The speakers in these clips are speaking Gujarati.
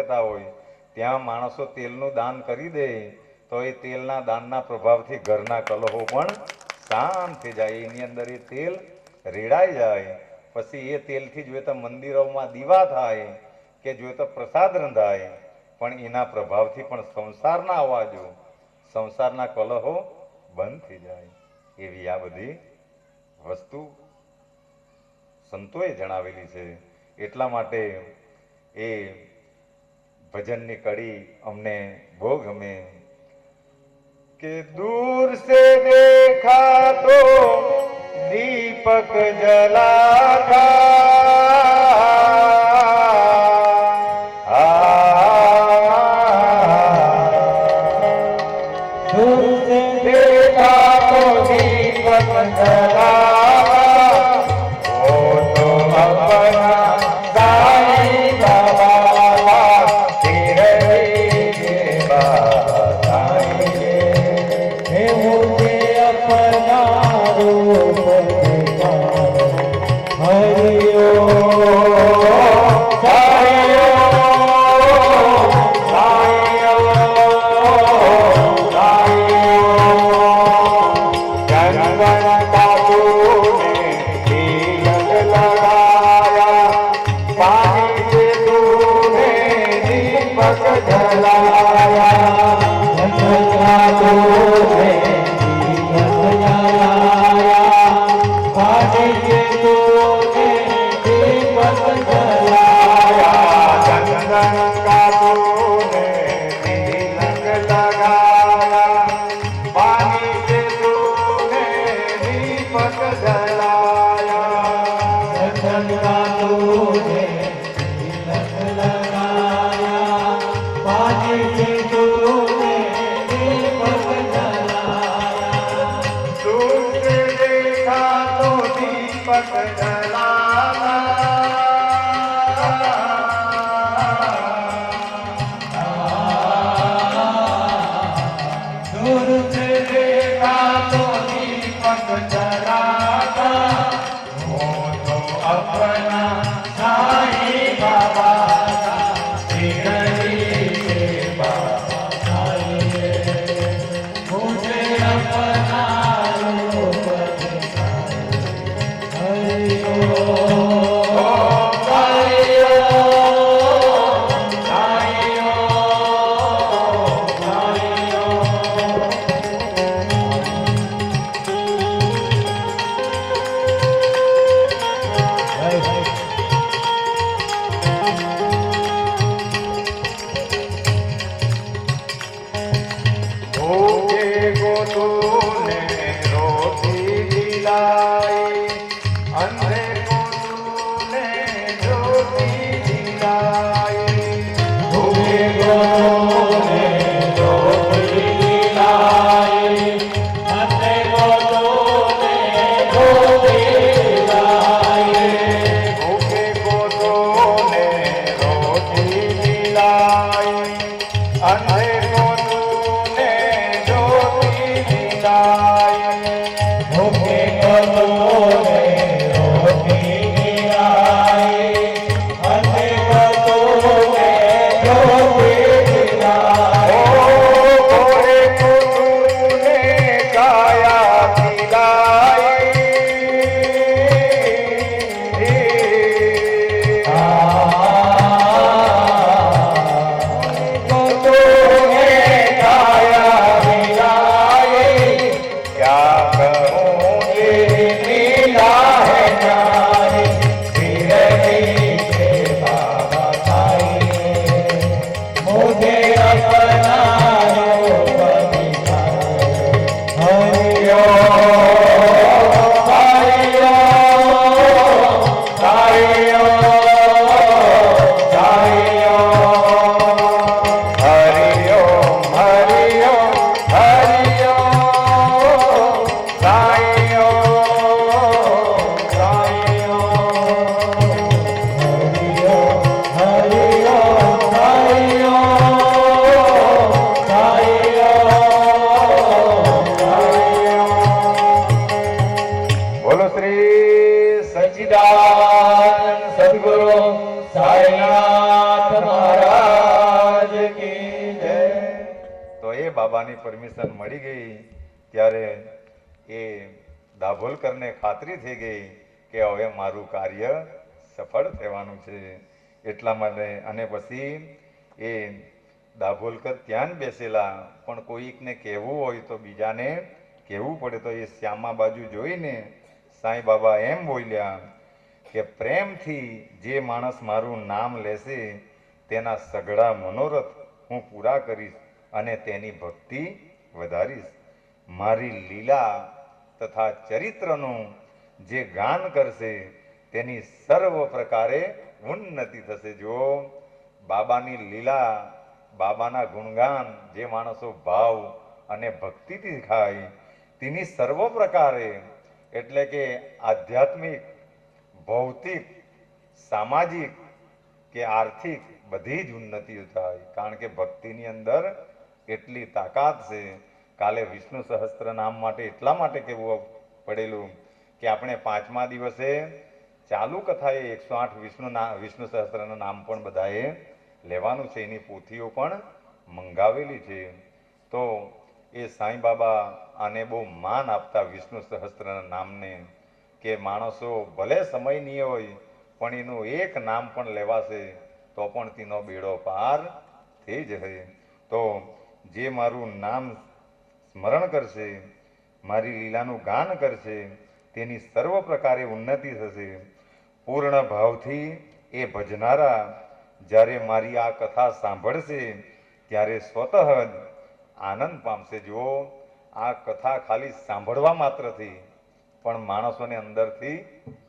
રહેતા હોય ત્યાં માણસો તેલનું દાન કરી દે તો એ તેલના દાનના પ્રભાવથી ઘરના કલહો પણ શાંત થઈ જાય. એની અંદર એ તેલ રેડાઈ જાય. પછી એ તેલથી જોઈએ તો મંદિરોમાં દીવા થાય કે જોઈએ તો પ્રસાદ રંધાય. પણ એના પ્રભાવથી પણ સંસારના અવાજો, સંસારના કલહો બંધ થઈ જાય. એવી આ બધી વસ્તુ સંતોએ જણાવેલી છે. એટલા માટે એ ભજનની કડી અમને બહુ ગમે કે દૂર સે દેખા તો દીપક જલા બાબાની પરમિશન મળી ગઈ ત્યારે એ દાભોલકરને ખાતરી થઈ ગઈ કે હવે મારું કાર્ય સફળ થવાનું છે. એટલા માટે અને પછી એ દાભોલકર ત્યાં જ બેસેલા, પણ કોઈકને કહેવું હોય તો બીજાને કહેવું પડે. તો એ શ્યામા બાજુ જોઈને સાંઈ બાબા એમ બોલ્યા કે પ્રેમથી જે માણસ મારું નામ લેશે તેના સઘળા મનોરથ હું પૂરા કરીશ અને તેની ભક્તિ વધારીશ. મારી લીલા તથા ચરિત્રનું જે ગાન કરશે તેની સર્વ પ્રકારે ઉન્નતિ થશે. જો બાબાની લીલા, બાબાના ગુણગાન જે માણસો ભાવ અને ભક્તિથી ખાય તેની સર્વ પ્રકારે એટલે કે આધ્યાત્મિક, ભૌતિક, સામાજિક કે આર્થિક બધી જ ઉન્નતિઓ થાય. કારણ કે ભક્તિની અંદર એટલી તાકાત છે. કાલે વિષ્ણુ સહસ્ત્ર નામ માટે એટલા માટે કહેવું પડેલું કે આપણે 5મા દિવસે ચાલુ કથાએ 108 વિષ્ણુ સહસ્ત્રના નામ પણ બધાએ લેવાનું છે. એની પોથીઓ પણ મંગાવેલી છે. તો એ સાંઈ બાબા આને બહુ માન આપતા વિષ્ણુ સહસ્ત્રના નામને, કે માણસો ભલે સમય નહીં હોય પણ એનું એક નામ પણ લેવાશે તો પણ તેનો બેડો પાર થઈ જશે. તો જે મારું નામ સ્મરણ કરશે, મારી લીલાનું ગાન કરશે તેની સર્વ પ્રકારે ઉન્નતિ થશે. પૂર્ણ ભાવથી એ ભજનારા જ્યારે મારી આ કથા સાંભળશે ત્યારે સ્વતઃ જ આનંદ પામશે. જો આ કથા ખાલી સાંભળવા માત્રથી પણ માણસોને અંદરથી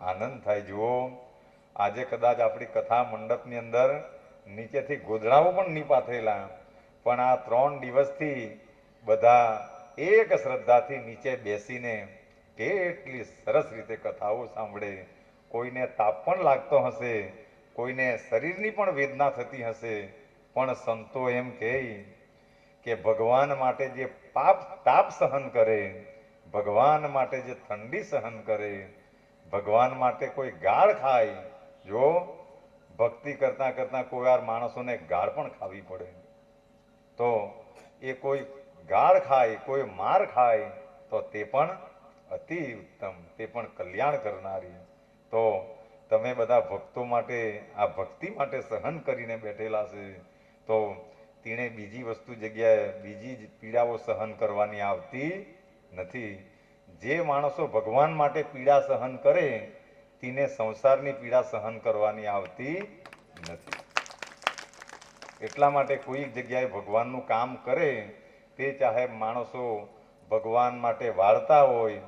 આનંદ થાય. જુઓ આજે કદાચ આપણી કથા મંડપની અંદર નીચેથી ગોદડાઓ પણ નહીં પાથરેલા, પણ આ 3 દિવસથી બધા એક શ્રદ્ધાથી નીચે બેસીને કેટલી સરસ રીતે કથાઓ સાંભળે. કોઈને તાપ પણ લાગતો હશે, કોઈને શરીરની પણ વેદના થતી હશે, પણ સંતો એમ કહે કે ભગવાન માટે જે તાપ સહન કરે, ભગવાન માટે જે ઠંડી સહન કરે, ભગવાન માટે કોઈ ગાળ ખાય. જો ભક્તિ કરતા કરતા કોઈ વાર માણસોને ગાળ પણ ખાવી પડે તો એ કોઈ ગાળ ખાય, કોઈ માર ખાય તો તે પણ અતિ ઉત્તમ, તે પણ કલ્યાણ કરનારી. તો તમે બધા ભક્તો માટે આ ભક્તિ માટે સહન કરીને બેઠેલા છે. તો તેણે બીજી વસ્તુ જગ્યાએ બીજી જ પીડાઓ સહન કરવાની આવતી નથી. જે માણસો ભગવાન માટે પીડા સહન કરે તેને સંસારની પીડા સહન કરવાની આવતી નથી. એટલા માટે કોઈક જગ્યાએ ભગવાનનું કામ કરે તે ચાહે માણસો ભગવાન માટે વાળતા હોય,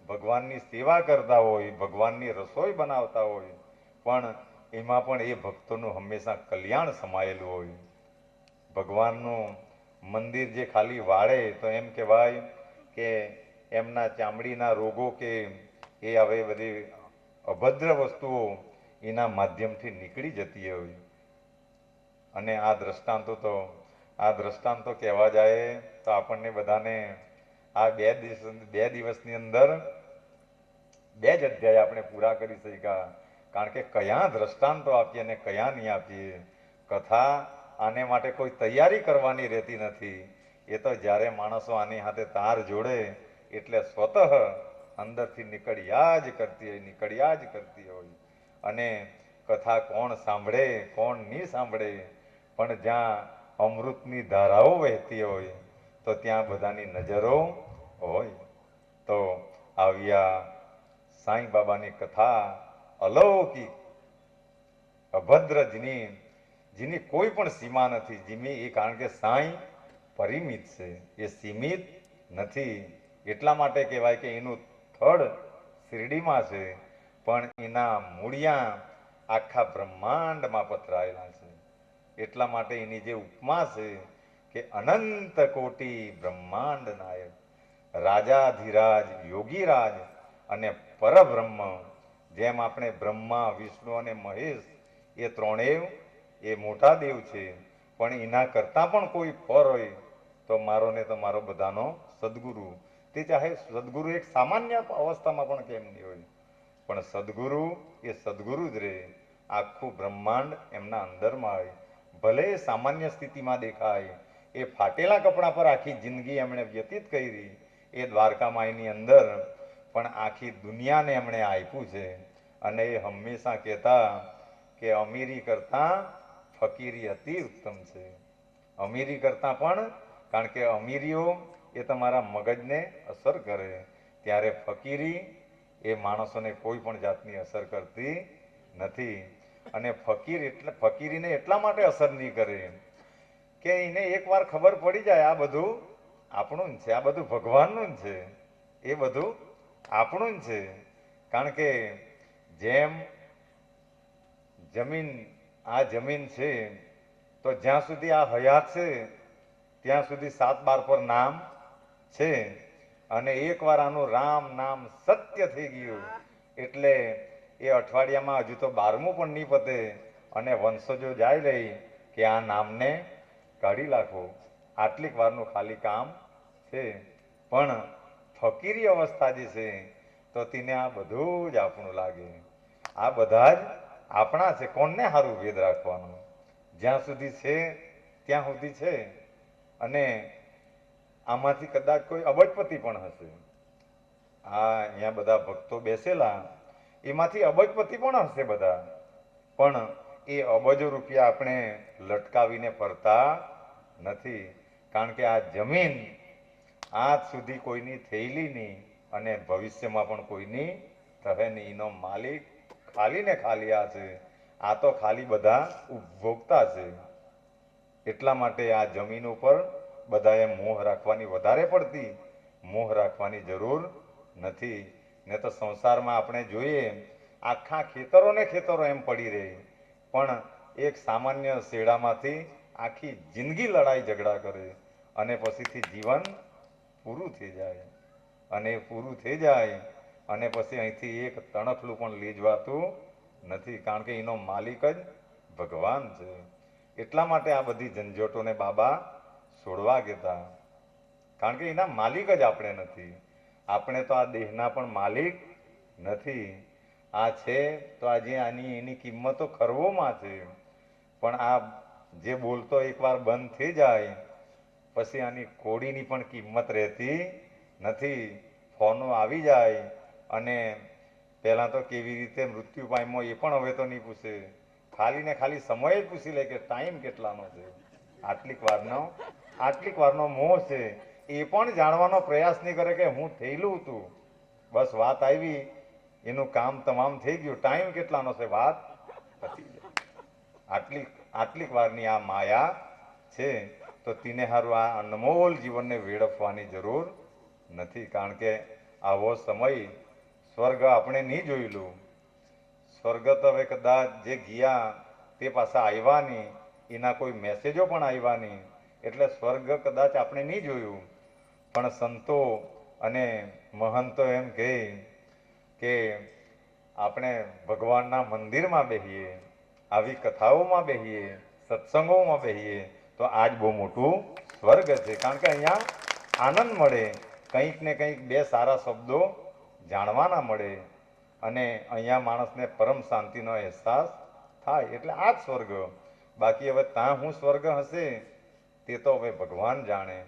ભગવાનની સેવા કરતા હોય, ભગવાનની રસોઈ બનાવતા હોય, પણ એમાં પણ એ ભક્તોનું હંમેશા કલ્યાણ સમાયેલું હોય. ભગવાનનું મંદિર જે ખાલી વાળે તો એમ કહેવાય કે એમના ચામડીના રોગો કે એ હવે બધી અભદ્ર વસ્તુઓ એના માધ્યમથી નીકળી જતી હોય. અને આ દ્રષ્ટાંતો કહેવા જાય તો આપણને બધાને આ 2 દિવસની અંદર 2 જ અધ્યાય આપણે પૂરા કરી શક્યા. કારણ કે કયા દ્રષ્ટાંતો આપીએ અને કયા નહીં આપીએ. કથા આને માટે કોઈ તૈયારી કરવાની રહેતી નથી. એ તો જ્યારે માણસો આની સાથે તાર જોડે એટલે સ્વતઃ અંદરથી નીકળ્યા જ કરતી હોય. અને કથા કોણ સાંભળે કોણ નહીં સાંભળે, પણ જ્યાં અમૃતની ધારાઓ વહેતી હોય તો ત્યાં બધાની નજરો હોય. તો આવ્યા સાંઈ બાબાની કથા અલૌકિક, અભદ્ર, જેની કોઈ પણ સીમા નથી. એ કારણ કે સાંઈ પરિમિત છે, એ સીમિત નથી. એટલા માટે કહેવાય કે એનું થડ શિરડીમાં છે પણ એના મૂળિયા આખા બ્રહ્માંડમાં પથરાયેલા છે. એટલા માટે એની જે ઉપમા છે કે અનંત કોટી બ્રહ્માંડ નાયક, રાજાધિરાજ, યોગીરાજ અને પરબ્રહ્મ. જેમ આપણે બ્રહ્મા, વિષ્ણુ અને મહેશ એ ત્રણેય એ મોટા દેવ છે, પણ એના કરતાં પણ કોઈ પર હોય તો મારો ને તમારો બધાનો સદગુરુ. તે ચાહે સદગુરુ એક સામાન્ય અવસ્થામાં પણ કેમ નહીં હોય, પણ સદગુરુ એ સદગુરુ જ રહે. આખું બ્રહ્માંડ એમના અંદરમાં હોય. ભલે સામાન્ય સ્થિતિમાં દેખાય એ ફાટેલા કપડા પર આખી જિંદગી એમણે વ્યતીત કરી એ દ્વારકા માઈની અંદર, પણ આખી દુનિયાને એમણે આપ્યું છે. અને એ હંમેશા કહેતા કે અમીરી કરતાં ફકીરી અતિ ઉત્તમ છે. અમીરી કરતાં પણ, કારણ કે અમીરીઓ એ તમારા મગજને અસર કરે, ત્યારે ફકીરી એ માણસોને કોઈ પણ જાતની અસર કરતી નથી. અને ફકીરીને એટલા માટે અસર નહીં કરે કે એને એકવાર ખબર પડી જાય આ બધું આપણું જ છે, આ બધું ભગવાનનું જ છે, એ બધું આપણું જ છે. કારણ કે જેમ આ જમીન છે, તો જ્યાં સુધી આ હયાત છે ત્યાં સુધી 7 બાર પર નામ છે. અને એકવાર આનું રામ નામ સત્ય થઈ ગયું એટલે એ અઠવાડિયામાં હજુ તો 12મું પણ નહીં પતે અને વંશજો જાય રહી કે આ નામને કાઢી નાખો. આટલીક વારનું ખાલી કામ છે. પણ ફકીરી અવસ્થા જે છે તો તેને આ બધું જ આપણું લાગે. આ બધા જ આપણા છે. કોણને સારું ભેદ રાખવાનું? જ્યાં સુધી છે ત્યાં સુધી છે. અને આમાંથી કદાચ કોઈ અબજપતિ પણ હશે. અહીંયા બધા ભક્તો બેસેલા એમાંથી અબજપતિ પણ હશે બધા, પણ એ અબજો રૂપિયા આપણે લટકાવીને ફરતા નથી. કારણ કે આ જમીન આજ સુધી કોઈની થયેલી નહીં અને ભવિષ્યમાં પણ કોઈની થશે નહીં. એનો માલિક ખાલી ને ખાલી આ છે. આ તો ખાલી બધા ઉપભોગતા છે. એટલા માટે આ જમીન ઉપર બધાએ મોહ રાખવાની વધારે પડતી મોહ રાખવાની જરૂર નથી. ને તો સંસારમાં આપણે જોઈએ આખા ખેતરોને ખેતરો એમ પડી રહે, પણ એક સામાન્ય શેડામાંથી આખી જિંદગી લડાઈ ઝઘડા કરે અને પછીથી જીવન પૂરું થઈ જાય. અને પૂરું થઈ જાય અને પછી અહીંથી એક તણખલું પણ લીજવાતું નથી. કારણ કે એનો માલિક જ ભગવાન છે. એટલા માટે આ બધી ઝંઝટોને બાબા છોડવા કહેતા. કારણ કે એના માલિક જ આપણે નથી. આપણે તો આ દેહના પણ માલિક નથી. આ છે તો આજે એની કિંમતો ખરવોમાં છે. પણ આ જે બોલતો એકવાર બંધ થઈ જાય પછી આની કોડીની પણ કિંમત રહેતી નથી. ફોનો આવી જાય અને પહેલાં તો કેવી રીતે મૃત્યુ પામ્યો એ પણ હવે તો નહીં પૂછે. ખાલી ને ખાલી સમય જ પૂછી લે કે ટાઈમ કેટલાનો છે. આટલીક વારનો મોહ છે. એ પણ જાણવાનો પ્રયાસ નહીં કરે કે હું થયેલું હતું, બસ વાત આવી એનું કામ તમામ થઈ ગયું, ટાઈમ કેટલાનો છે વાત પતી જાય. આટલીક વારની આ માયા છે. તો તેને હારું આ અનમોલ જીવનને વેડફવાની જરૂર નથી. કારણ કે આવો સમય સ્વર્ગ આપણે નહીં જોયેલું. સ્વર્ગ તો હવે કદાચ જે ગયા તે પાછા આવ્યા નહીં, એના કોઈ મેસેજો પણ આવ્યા નહીં. એટલે સ્વર્ગ કદાચ આપણે નહીં જોયું. પણ સંતો અને મહંતો એમ કહે કે આપણે ભગવાનના મંદિરમાં બેસીએ, આવી કથાઓમાં બેસીએ, સત્સંગોમાં બેસીએ તો આજ બહુ મોટું સ્વર્ગ છે. કારણ કે અહીંયા આનંદ મળે, કંઈક ને કંઈક બે સારા શબ્દો જાણવાના મળે અને અહીંયા માણસને પરમ શાંતિનો અહેસાસ થાય. એટલે આ જ સ્વર્ગ. બાકી હવે ત્યાં શું સ્વર્ગ હશે તે તો હવે ભગવાન જાણે.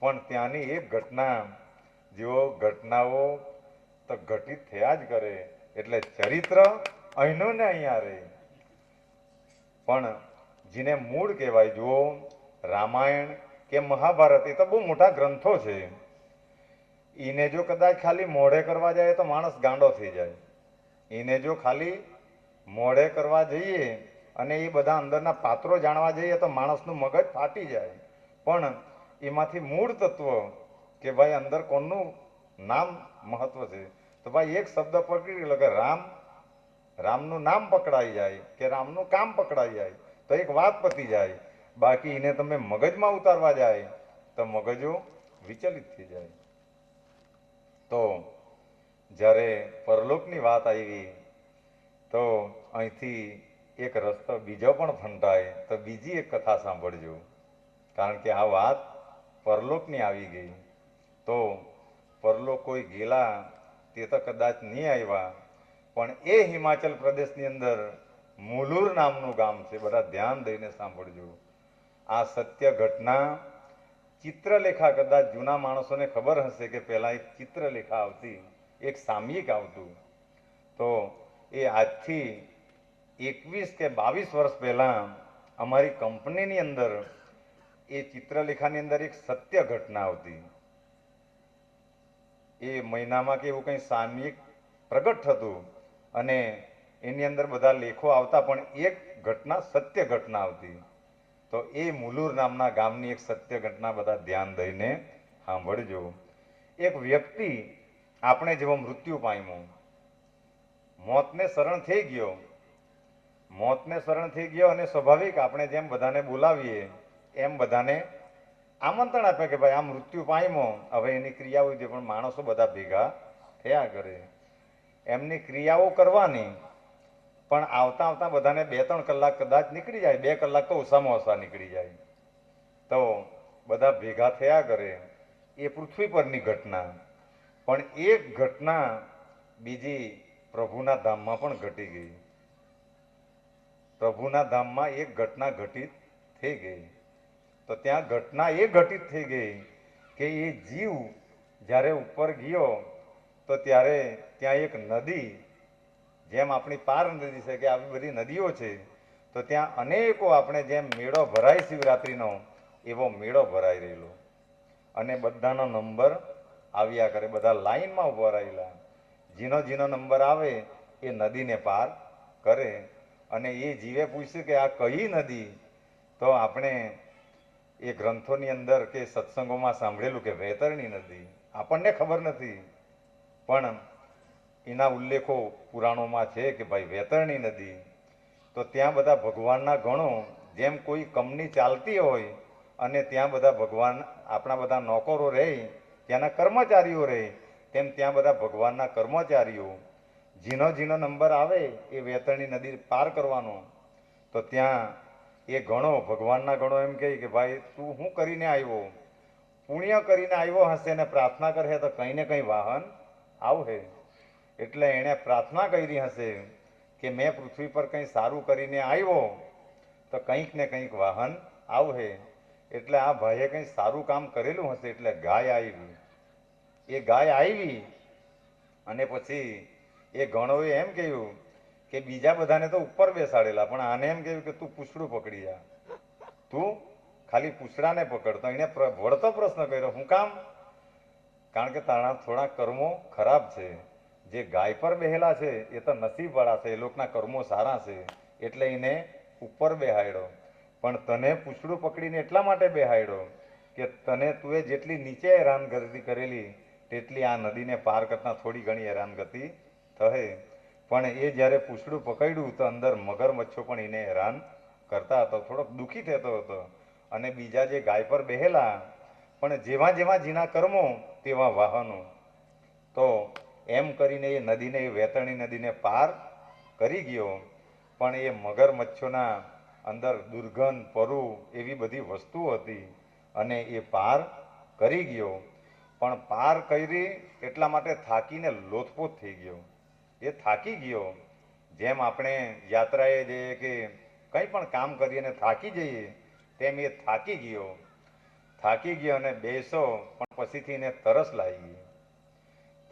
પણ ત્યાંની એક ઘટના, જેઓ ઘટનાઓ તો ઘટિત થયા જ કરે. એટલે ચરિત્ર અહીંનું ને અહીંયા રહે. પણ જેને મૂળ કહેવાય, જુઓ રામાયણ કે મહાભારત એ તો બહુ મોટા ગ્રંથો છે. એને જો કદાચ ખાલી મોઢે કરવા જાય તો માણસ ગાંડો થઈ જાય. એને જો ખાલી મોઢે કરવા જઈએ અને એ બધા અંદરના પાત્રો જાણવા જઈએ તો માણસનું મગજ ફાટી જાય. પણ એમાંથી મૂળ તત્વ કે ભાઈ અંદર કોનું નામ મહત્વ છે, તો ભાઈ એક શબ્દ પકડી લો કે રામનું નામ પકડાઈ જાય કે રામનું કામ પકડાઈ જાય તો એક વાત પતી જાય. બાકી એને તમે મગજમાં ઉતારવા જાય તો મગજો વિચલિત થઈ જાય. તો જ્યારે પરલોકની વાત આવી તો અહીંથી એક રસ્તો બીજો પણ ફંટાય. તો બીજી એક કથા સાંભળજો. કારણ કે આ વાત પરલોકની આવી ગઈ. તો પરલોક કોઈ ગયેલા તે તો કદાચ નહીં આવ્યા, પણ એ હિમાચલ પ્રદેશની અંદર મુલુર નામનું ગામ છે. બધા ધ્યાન દઈને સાંભળજો. આ સત્ય ઘટના ચિત્રલેખા, કદાચ જૂના માણસોને ખબર હશે કે પહેલા એક ચિત્રલેખા આવતી, એક સામયિક આવતું. તો એ આજથી 21 કે 22 વર્ષ પહેલા અમારી કંપનીની અંદર એ ચિત્રલેખાની અંદર એક સત્ય ઘટના આવતી. એ મહિનામાં કે એવું કંઈ સામયિક પ્રગટ થતું અને એની અંદર બધા લેખો આવતા, પણ એક ઘટના સત્ય ઘટના આવતી. તો એ મુલુર નામના ગામની એક સત્ય ઘટના બધા ધ્યાન દઈને સાંભળજો. એક વ્યક્તિ આપણે જેવો મૃત્યુ પામ્યો, મોતને શરણ થઈ ગયો. મોતને શરણ થઈ ગયો અને સ્વાભાવિક આપણે જેમ બધાને બોલાવીએ એમ બધાને આમંત્રણ આપે કે ભાઈ આ મૃત્યુ પામ્યો, હવે એની ક્રિયાઓ જે પણ માણસો બધા ભેગા થયા કરે, એમની ક્રિયાઓ કરવાની. પણ આવતા આવતા બધાને 2-3 કલાક કદાચ નીકળી જાય, 2 કલાક તો ઓછામાં ઓછા નીકળી જાય. તો બધા ભેગા થયા કરે. એ પૃથ્વી પરની ઘટના. પણ એક ઘટના બીજી પ્રભુના ધામમાં પણ ઘટી ગઈ. પ્રભુના ધામમાં એક ઘટના ઘટિત થઈ ગઈ. તો ત્યાં ઘટના એ ઘટિત થઈ ગઈ કે એ જીવ જ્યારે ઉપર ગયો તો ત્યારે ત્યાં એક નદી, જેમ આપણી પાર નદી છે કે આવી બધી નદીઓ છે, તો ત્યાં અનેકો આપણે જેમ મેળો ભરાય શિવરાત્રિનો એવો મેળો ભરાઈ રહેલો. અને બધાનો નંબર આવ્યા કરે, બધા લાઈનમાં ઉભા રહેલા. જેનો જેનો નંબર આવે એ નદીને પાર કરે. અને એ જીવે પૂછ્યું કે આ કઈ નદી? તો આપણે એ ગ્રંથોની અંદર કે સત્સંગોમાં સાંભળેલું કે વૈતરણી નદી. આપણને ખબર નથી, પણ એના ઉલ્લેખો પુરાણોમાં છે કે ભાઈ વૈતરણી નદી. તો ત્યાં બધા ભગવાનના ગણો, જેમ કોઈ કંપની ચાલતી હોય અને ત્યાં બધા ભગવાન આપણા બધા નોકરો રહે, ત્યાંના કર્મચારીઓ રહે, તેમ ત્યાં બધા ભગવાનના કર્મચારીઓ, જેનો જેનો નંબર આવે એ વૈતરણી નદી પાર કરવાનો. તો ત્યાં એ ગણો, ભગવાનના ગણો એમ કહે કે ભાઈ તું શું કરીને આવ્યો? પુણ્ય કરીને આવ્યો હશે ને પ્રાર્થના કરે તો કંઈ ને કંઈ વાહન આવશે. એટલે એણે પ્રાર્થના કરી હશે કે મેં પૃથ્વી પર કંઈ સારું કરીને આવ્યો તો કંઈક ને કંઈક વાહન આવશે. એટલે આ ભાઈએ કંઈ સારું કામ કરેલું હશે, એટલે ગાય આવી. એ ગાય આવી અને પછી એ ગણોએ એમ કહ્યું કે બીજા બધાને તો ઉપર બેસાડેલા, પણ આને એમ કહ્યું કે તું પૂછડું પકડી જા, તું ખાલી પૂછડાને પકડતો. એને વળતો પ્રશ્ન કર્યો, હું કામ? કારણ કે તારા થોડા કર્મો ખરાબ છે. જે ગાય પર બેહેલા છે એ તો નસીબવાળા છે, એ લોકોના કર્મો સારા છે, એટલે એને ઉપર બેહાડ્યો. પણ તને પૂછડું પકડીને એટલા માટે બેહાડ્યો કે તને તુએ જેટલી નીચે હેરાનગતિ કરેલી તેટલી આ નદીને પાર કરતા થોડી ઘણી હેરાનગતિ થશે. પણ એ જ્યારે પૂછડું પકડ્યું તો અંદર મગરમચ્છો પણ એને હેરાન કરતા હતો, થોડોક દુઃખી થતો હતો. અને બીજા જે ગાય પર બેહેલા, પણ જેવા જેવા જીના કર્મો તેવા વાહનો. તો એમ કરીને એ નદીને, એ વૈતરણી નદીને પાર કરી ગયો. પણ એ મગરમચ્છોના અંદર દુર્ગંધ, પરુ એવી બધી વસ્તુ હતી અને એ પાર કરી ગયો. પણ પાર કરી એટલા માટે થાકીને લોથપોથ થઈ ગયો. એ થાકી ગયો. જેમ આપણે યાત્રાએ જઈએ કે કંઈ પણ કામ કરીને થાકી જઈએ, તેમ એ થાકી ગયો. થાકી ગયો અને બેસો, પણ પછીથી એને તરસ લાગી.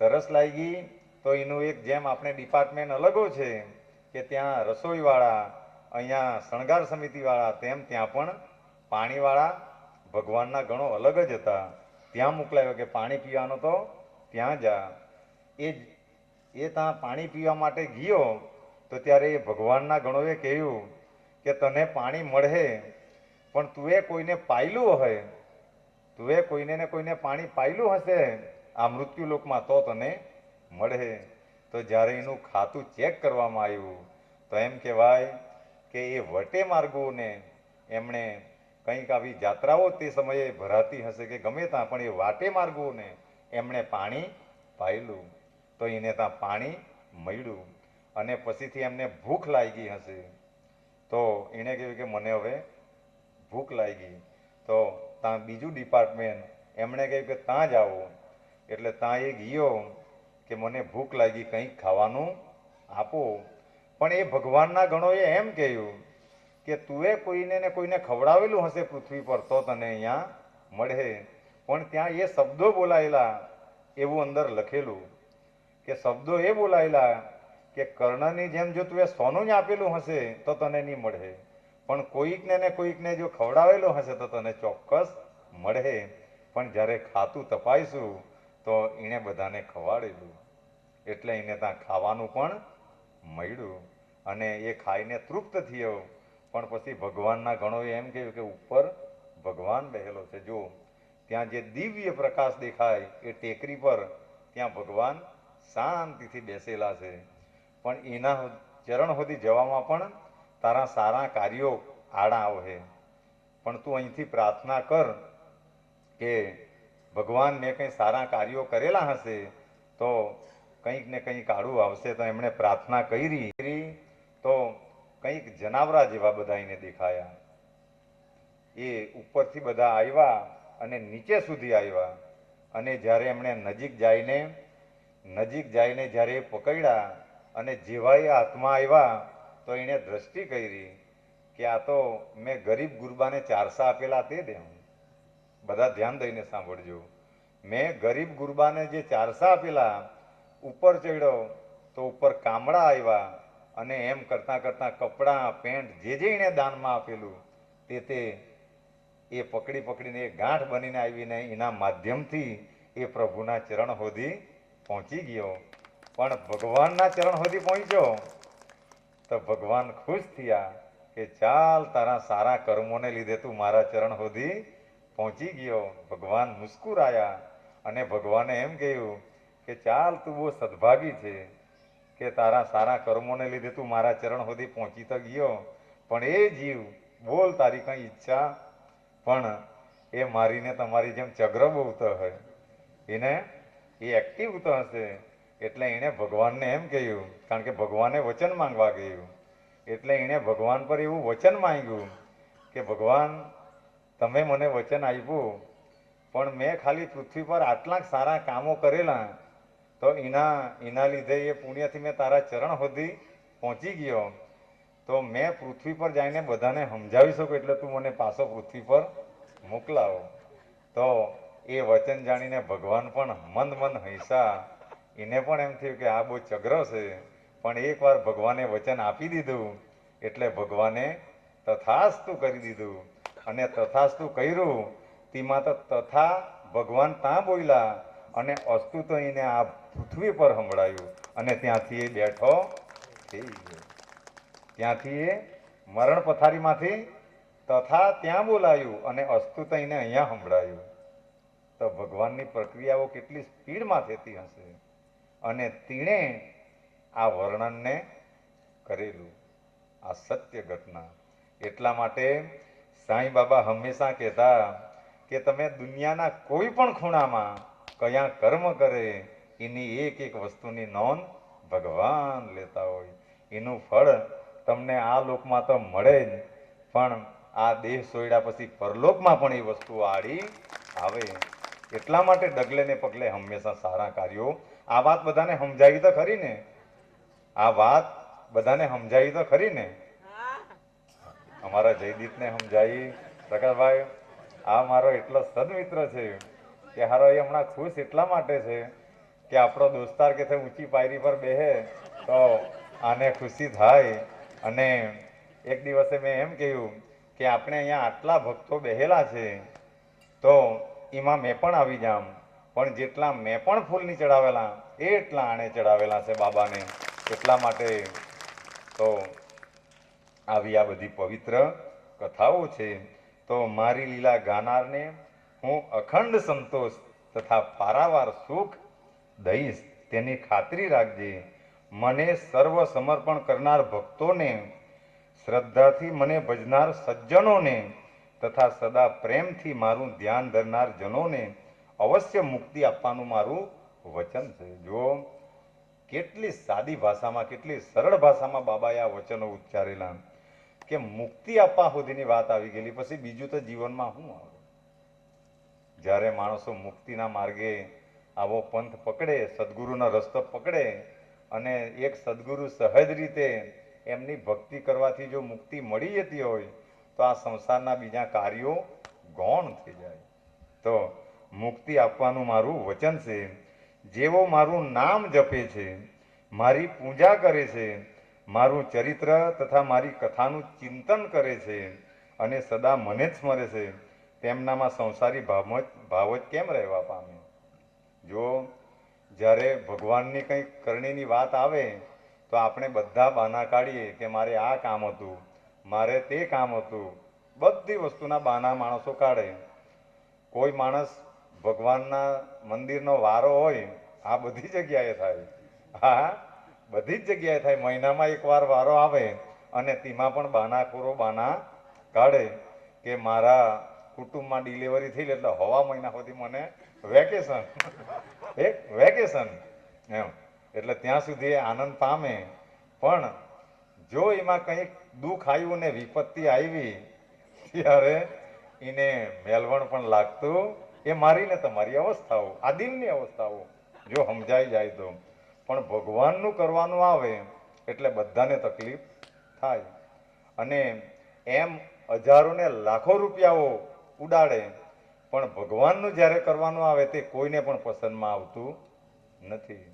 તરસ લાગી તો એનું એક, જેમ આપણે ડિપાર્ટમેન્ટ અલગો છે કે ત્યાં રસોઈવાળા, અહીંયા શણગાર સમિતિવાળા, તેમ ત્યાં પણ પાણીવાળા ભગવાનના ગણો અલગ જ હતા. ત્યાં મોકલાયો કે પાણી પીવાનો તો ત્યાં જા. એ ત્યાં પાણી પીવા માટે ગયો તો ત્યારે એ ભગવાનના ગણોએ કહ્યું કે તને પાણી મળે, પણ તુએ કોઈને પાયલું હોય, તુએ કોઈને ને કોઈને પાણી પાયલું હશે આ મૃત્યુલોકમાં તો તને મળે. તો જ્યારે એનું ખાતું ચેક કરવામાં આવ્યું તો એમ કહેવાય કે એ વટે માર્ગોને એમણે કંઈક આવી જાત્રાઓ તે સમયે ભરાતી હશે કે ગમે ત્યાં, પણ એ વાટે માર્ગોને એમણે પાણી પાયલું. તો એને ત્યાં પાણી મળ્યું. અને પછીથી એમને ભૂખ લાગી હશે તો એણે કહ્યું કે મને હવે ભૂખ લાગી. તો ત્યાં બીજું ડિપાર્ટમેન્ટ એમણે કહ્યું કે ત્યાં જાઓ. એટલે ત્યાં એ ગયો કે મને ભૂખ લાગી, કંઈક ખાવાનું આપો. પણ એ ભગવાનના ગણોએ એમ કહ્યું કે તુએ કોઈને ને કોઈને ખવડાવેલું હશે પૃથ્વી પર તો તને અહીંયા મળે. પણ ત્યાં એ શબ્દો બોલાયેલા એવું અંદર લખેલું કે શબ્દો એ બોલાયેલા કે કર્ણની જેમ જો તું એ સોનું જ આપેલું હશે તો તને નહીં મળે, પણ કોઈકને ને કોઈકને જો ખવડાવેલો હશે તો તને ચોક્કસ મળે. પણ જ્યારે ખાતું તપાઈશું તો એણે બધાને ખવાડેલું, એટલે એને ત્યાં ખાવાનું પણ મળ્યું અને એ ખાઈને તૃપ્ત થયો. પણ પછી ભગવાનના ગણોએ એમ કહ્યું કે ઉપર ભગવાન બેહેલો છે. જો ત્યાં જે દિવ્ય પ્રકાશ દેખાય એ ટેકરી પર ત્યાં ભગવાન શાંતિથી બેસેલા છે. પણ એના ચરણ સુધી જવામાં પણ તારા સારા કાર્યો આડા આવે. પણ તું અહીંથી પ્રાર્થના કર કે ભગવાન મેં કંઈ સારા કાર્યો કરેલા હશે તો કંઈક ને કંઈક આડું આવશે. તો એમણે પ્રાર્થના કરી તો કંઈક જનાવરા જેવા બધા એને દેખાયા. એ ઉપરથી બધા આવ્યા અને નીચે સુધી આવ્યા અને જ્યારે એમણે નજીક જઈને જ્યારે એ પકડ્યા અને જેવા એ હાથમાં આવ્યા તો એણે દ્રષ્ટિ કરી કે આ તો મેં ગરીબ ગુરબાને 400 આપેલા તે દે. બધા ધ્યાન દઈને સાંભળજો. મેં ગરીબ ગુરબાને જે 400 આપેલા, ઉપર ચડ્યો તો ઉપર કામડા આવ્યા અને એમ કરતાં કરતાં કપડાં પેન્ટ જે એણે દાનમાં આપેલું તે એ પકડીને એ ગાંઠ બનીને આવીને એના માધ્યમથી એ પ્રભુના ચરણ સુધી પહોંચી ગયો. પણ ભગવાનના ચરણ સુધી પહોંચ્યો તો ભગવાન ખુશ થયા કે ચાલ તારા સારા કર્મોને લીધે તું મારા ચરણ સુધી પહોંચી ગયો. ભગવાન મુસ્કુરાયા અને ભગવાને એમ કહ્યું કે ચાલ તું બહુ સદભાગી છે કે તારા સારા કર્મોને લીધે તું મારા ચરણ સુધી પહોંચી તો ગયો. પણ એ જીવ બોલ તારી કઈ ઈચ્છા, પણ એ મારીને તમારી જેમ ચગ્ર બોવતો હોય, એને એ એક્ટિવ તો હશે. એટલે એણે ભગવાનને એમ કહ્યું, કારણ કે ભગવાને વચન માંગવા ગયું એટલે એણે ભગવાન પર એવું વચન માંગ્યું કે ભગવાન તમે મને વચન આપ્યું પણ મેં ખાલી પૃથ્વી પર આટલા સારા કામો કરેલા તો એના લીધે એ પુણ્યથી મેં તારા ચરણ સુધી પહોંચી ગયો. તો મેં પૃથ્વી પર જઈને બધાને સમજાવી શકું એટલે તું મને પાછો પૃથ્વી પર મોકલાવો. તો એ વચન જાણીને ભગવાન પણ મંદ હૈસા. એને પણ એમ થયું કે આ બહુ ચગ્ર છે, પણ એકવાર ભગવાને વચન આપી દીધું એટલે ભગવાને તથાસ્તુ કરી દીધું. અને તથાસ્તુ કર્યું તેમાં તો તથા ભગવાન ત્યાં બોલ્યા અને અસ્તુ તો એને આ પૃથ્વી પર સંભળાયું અને ત્યાંથી એ બેઠો થઈ ગયો. ત્યાંથી એ મરણ પથારીમાંથી તથા ત્યાં બોલાયું અને અસ્તુ તો એને અહીંયા સંભળાયું. તો ભગવાનની પ્રક્રિયાઓ કેટલી સ્પીડમાં થતી હશે અને તેણે આ વર્ણનને કરેલું, આ સત્ય ઘટના. એટલા માટે સાંઈ બાબા હંમેશા કહેતા કે તમે દુનિયાના કોઈ પણ ખૂણામાં કયા કર્મ કરે એની એક વસ્તુની નોંધ ભગવાન લેતા હોય. એનું ફળ તમને આ લોકમાં તો મળે જ, પણ આ દેહ સોયડા પછી પરલોકમાં પણ એ વસ્તુ આડી આવે. એટલા માટે ડગલે ને પગલે હંમેશા સારા કાર્યો. આ વાત બધાને સમજાવી તો ખરી ને? આ વાત બધાને સમજાવી તો ખરી ને? અમારા જયદીપને સમજાવી. પ્રકાશભાઈ આ મારો એટલો સદમિત્ર છે કે હારો એ હમણાં ખુશ એટલા માટે છે કે આપણો દોસ્તાર કે ઊંચી પાયરી પર બેહે તો આને ખુશી થાય. અને એક દિવસે મેં એમ કહ્યું કે આપણે અહીંયા આટલા ભક્તો બેહેલા છે તો એમાં મેં પણ આવી જામ, પણ જેટલા મેં પણ ફૂલ નહીં ચડાવેલા એટલા આણે ચડાવેલા છે બાબાને. એટલા માટે તો આવી આ બધી પવિત્ર કથાઓ છે. તો મારી લીલા ગાનારને હું અખંડ સંતોષ તથા પારાવાર સુખ દઈશ તેની ખાતરી રાખજે. મને સર્વ સમર્પણ કરનાર ભક્તોને, શ્રદ્ધાથી મને ભજનાર સજ્જનોને તથા સદા પ્રેમથી મારું ધ્યાન ધરનાર જનોને અવશ્ય મુક્તિ આપવાનું મારું વચન છે. જો કેટલી સાદી ભાષામાં, કેટલી સરળ ભાષામાં બાબાએ આ વચનો ઉચ્ચારેલા કે મુક્તિ આપવા સુધીની વાત આવી ગયેલી, પછી બીજું તો જીવનમાં શું આવે? જ્યારે માણસો મુક્તિના માર્ગે આવો પંથ પકડે, સદગુરુનો રસ્તો પકડે અને એક સદગુરુ સહજ રીતે એમની ભક્તિ કરવાથી જો મુક્તિ મળી જતી હોય તો આ સંસારના બીજા કાર્યો ગૌણ થઈ જાય. તો મુક્તિ આપવાનું મારું વચન છે. જેવો મારું નામ જપે છે, મારી પૂજા કરે છે, મારું ચરિત્ર તથા મારી કથાનું ચિંતન કરે છે અને સદા મને જ સ્મરે છે, તેમનામાં સંસારી ભાવ જ કેમ રહેવા પામે? જો જ્યારે ભગવાનની કંઈક કરણીની વાત આવે તો આપણે બધા બહાના કાઢીએ કે મારે આ કામ હતું, મારે તે કામ હતું. બધી વસ્તુના બહાના માણસો કાઢે. કોઈ માણસ ભગવાનના મંદિરનો વારો હોય, આ બધી જગ્યાએ થાય. હા, બધી જ જગ્યાએ થાય. મહિનામાં એકવાર વારો આવે અને તેમાં પણ બહાનાખોરો બહાના કાઢે કે મારા કુટુંબમાં ડિલિવરી થઈ એટલે હવા મહિના સુધી મને વેકેશન, એક વેકેશન એમ, એટલે ત્યાં સુધી આનંદ પામે. પણ જો એમાં કંઈક દુઃખ આવ્યું ને વિપત્તિ આવી ત્યારે એને મેલવણ પણ લાગતું. એ મારી ને તમારી અવસ્થાઓ, આ દિલની અવસ્થાઓ જો સમજાઈ જાય તો. પણ ભગવાનનું કરવાનું આવે એટલે બધાને તકલીફ થાય. અને એમ હજારો ને લાખો રૂપિયાઓ ઉડાડે, પણ ભગવાનનું જ્યારે કરવાનું આવે તે કોઈને પણ પસંદમાં આવતું નથી.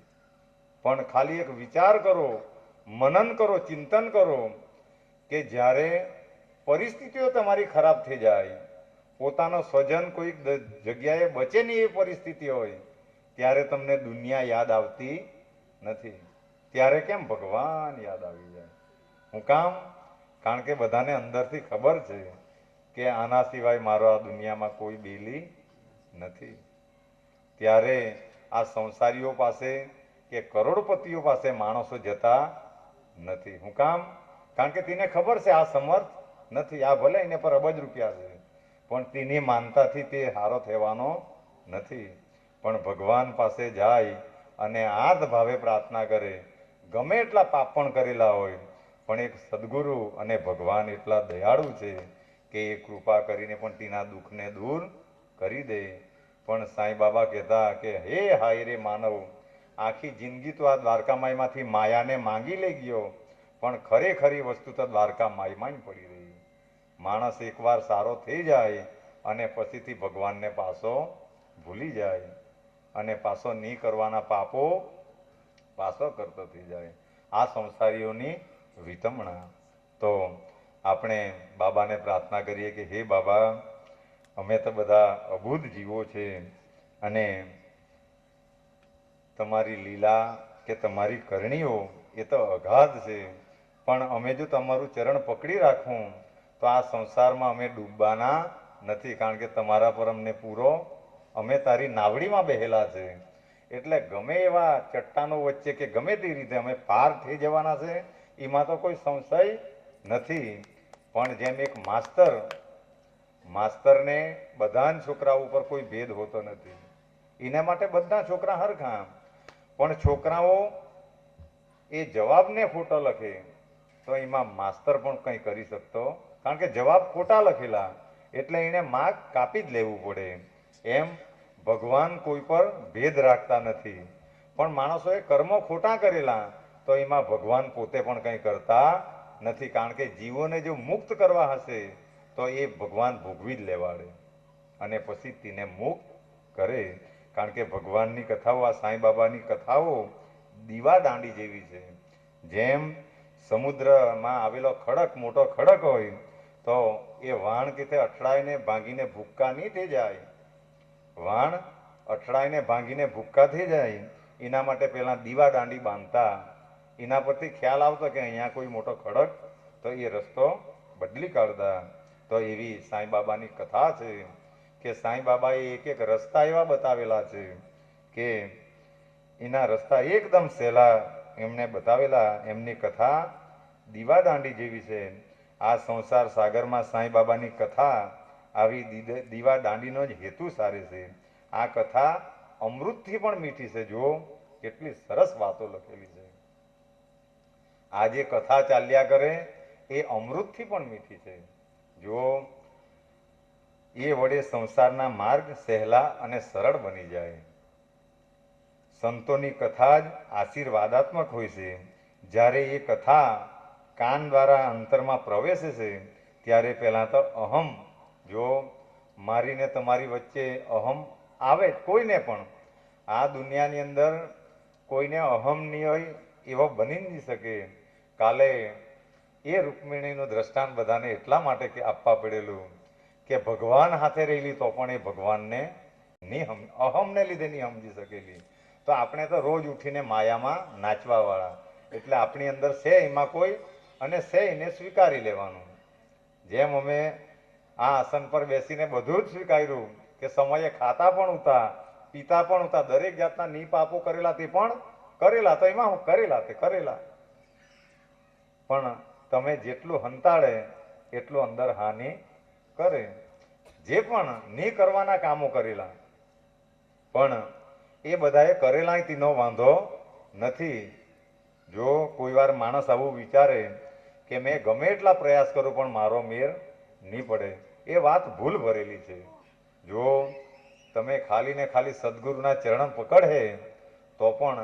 પણ ખાલી એક વિચાર કરો, મનન કરો, ચિંતન કરો કે જ્યારે પરિસ્થિતિઓ તમારી ખરાબ થઈ જાય, પોતાનો સ્વજન કોઈક જગ્યાએ બચે નહીં એ પરિસ્થિતિ હોય, ત્યારે તમને દુનિયા યાદ આવતી નથી. ત્યારે કેમ ભગવાન યાદ આવી જાય? હું કામ? કારણ કે બધાને અંદરથી ખબર છે કે આના સિવાય મારો આ દુનિયામાં કોઈ બેલી નથી. ત્યારે આ સંસારીઓ પાસે કે કરોડપતિઓ પાસે માણસો જતા નથી. હું કામ? કારણ કે તેને ખબર છે આ સમર્થ નથી. આ ભલે એને પર અબજ રૂપિયા છે, પણ તેની માનતાથી તે હારો થવાનો નથી. પણ ભગવાન પાસે જાય અને આર્ત ભાવે પ્રાર્થના કરે, ગમે એટલા પાપ પણ કરેલા હોય, પણ એક સદગુરુ અને ભગવાન એટલા દયાળુ છે કે એ કૃપા કરીને પણ તેના દુઃખને દૂર કરી દે. પણ સાંઈ બાબા કહેતા કે હે હાય રે માનવ, આખી જિંદગી તો આ દ્વારકામાઈમાંથી માયાને માંગી લઈ ગયો, પણ ખરેખરી વસ્તુ તો દ્વારકા માઈમાં જ પડી રહી. માણસ એકવાર સારો થઈ જાય અને પછીથી ભગવાનને પાછો ભૂલી જાય અને પાછો નહીં કરવાના પાપો પાછો કરતો થઈ જાય. આ સંસારીઓની વિતમણા. તો આપણે બાબાને પ્રાર્થના કરીએ કે હે બાબા, અમે તો બધા અબૂધ જીવો છે અને તમારી લીલા કે તમારી કરણીઓ એ તો અગાધ છે, પણ અમે જો તમારું ચરણ પકડી રાખવું તો આ સંસારમાં અમે ડૂબવાના નથી. કારણ કે તમારા પર અમને પૂરો, અમે તારી નાવડીમાં બેહેલા છે. એટલે ગમે એવા ચટ્ટાનો વચ્ચે કે ગમે તે રીતે અમે પાર થઈ જવાના છે, એમાં તો કોઈ સંશય નથી. પણ જેમ એક માસ્તરને બધા છોકરા ઉપર કોઈ ભેદ હોતો નથી. એના માટે બધા છોકરા હરખા. પણ છોકરાઓ એ જવાબને ખોટો લખે તો એમાં માસ્તર પણ કંઈ કરી શકતો, કારણ કે જવાબ ખોટા લખેલા એટલે એને માર્ક કાપી જ લેવું પડે. એમ ભગવાન કોઈ પર ભેદ રાખતા નથી, પણ માણસોએ કર્મો ખોટા કરેલા તો એમાં ભગવાન પોતે પણ કંઈ કરતા નથી. કારણ કે જીવોને જો મુક્ત કરવા હશે તો એ ભગવાન ભોગવી જ લેવાડે અને પછી તેને મુક્ત કરે. કારણ કે ભગવાનની કથાઓ, આ સાંઈ બાબાની કથાઓ દીવા દાંડી જેવી છે. જેમ સમુદ્રમાં આવેલો ખડક, મોટો ખડક હોય તો એ વાણ કીધે અથડાઈને ભાંગીને ભૂક્કા નહીં થઈ જાય. વાણ અથડાઈને ભાંગીને ભૂક્કા થઈ જાય એના માટે પહેલા દીવા દાંડી બાંધતા. એના પરથી ખ્યાલ આવતો કે અહીંયા કોઈ મોટો ખડક, તો એ રસ્તો બદલી કાઢતા. તો એવી સાંઈ બાબાની કથા છે કે સાંઈ બાબાએ એક એક રસ્તા એવા બતાવેલા છે કે એના રસ્તા એકદમ સહેલા એમને બતાવેલા. એમની કથા દીવા દાંડી જેવી છે. આ સંસાર સાગરમાં સાંઈ બાબાની કથા આવી દીવા દાંડીનો જ હેતુ સારે છે. આ કથા અમૃતથી પણ મીઠી છે. જો કેટલી સરસ વાતો લખેલી છે. આ જે કથા ચાલ્યા કરે એ અમૃતથી પણ મીઠી છે. જો એ વડે સંસારના માર્ગ સહેલા અને સરળ બની જાય. સંતોની કથા જ આશીર્વાદાત્મક હોય છે. જ્યારે એ કથા કાન દ્વારા અંતરમાં પ્રવેશે છે ત્યારે પહેલાં તો અહમ, જો મારીને તમારી વચ્ચે અહમ આવે જ, કોઈને પણ આ દુનિયાની અંદર કોઈને અહમ નહીં હોય એવો બની જ નહીં શકે. કાલે એ રૂકમિણીનું દ્રષ્ટાંત બધાને એટલા માટે કે આપવા પડેલું કે ભગવાન હાથે રહેલી તો પણ એ ભગવાનને અહમને લીધે નહીં સમજી શકેલી. તો આપણે તો રોજ ઉઠીને માયામાં નાચવા વાળા, એટલે આપણી અંદર છે એમાં કોઈ અને છે એને સ્વીકારી લેવાનું. જેમ અમે આ આસન પર બેસીને બધું જ સ્વીકાર્યું કે સમયે ખાતા પણ હતા, પીતા પણ હતા, દરેક જાતના ની પાપો કરેલા તે પણ કરેલા, તો એમાં હું કરેલા તે કરેલા. પણ તમે જેટલું હંતાડે એટલું અંદર હાનિ કરે. જે પણ ની કરવાના કામો કરેલા, પણ એ બધાએ કરેલા તેનો વાંધો નથી. જો કોઈ વાર માણસ આવું વિચારે કે મેં ગમે એટલા પ્રયાસ કરું પણ મારો મેર નહીં પડે, એ વાત ભૂલ ભરેલી છે. જો તમે ખાલી ને ખાલી સદગુરુના ચરણ પકડે તો પણ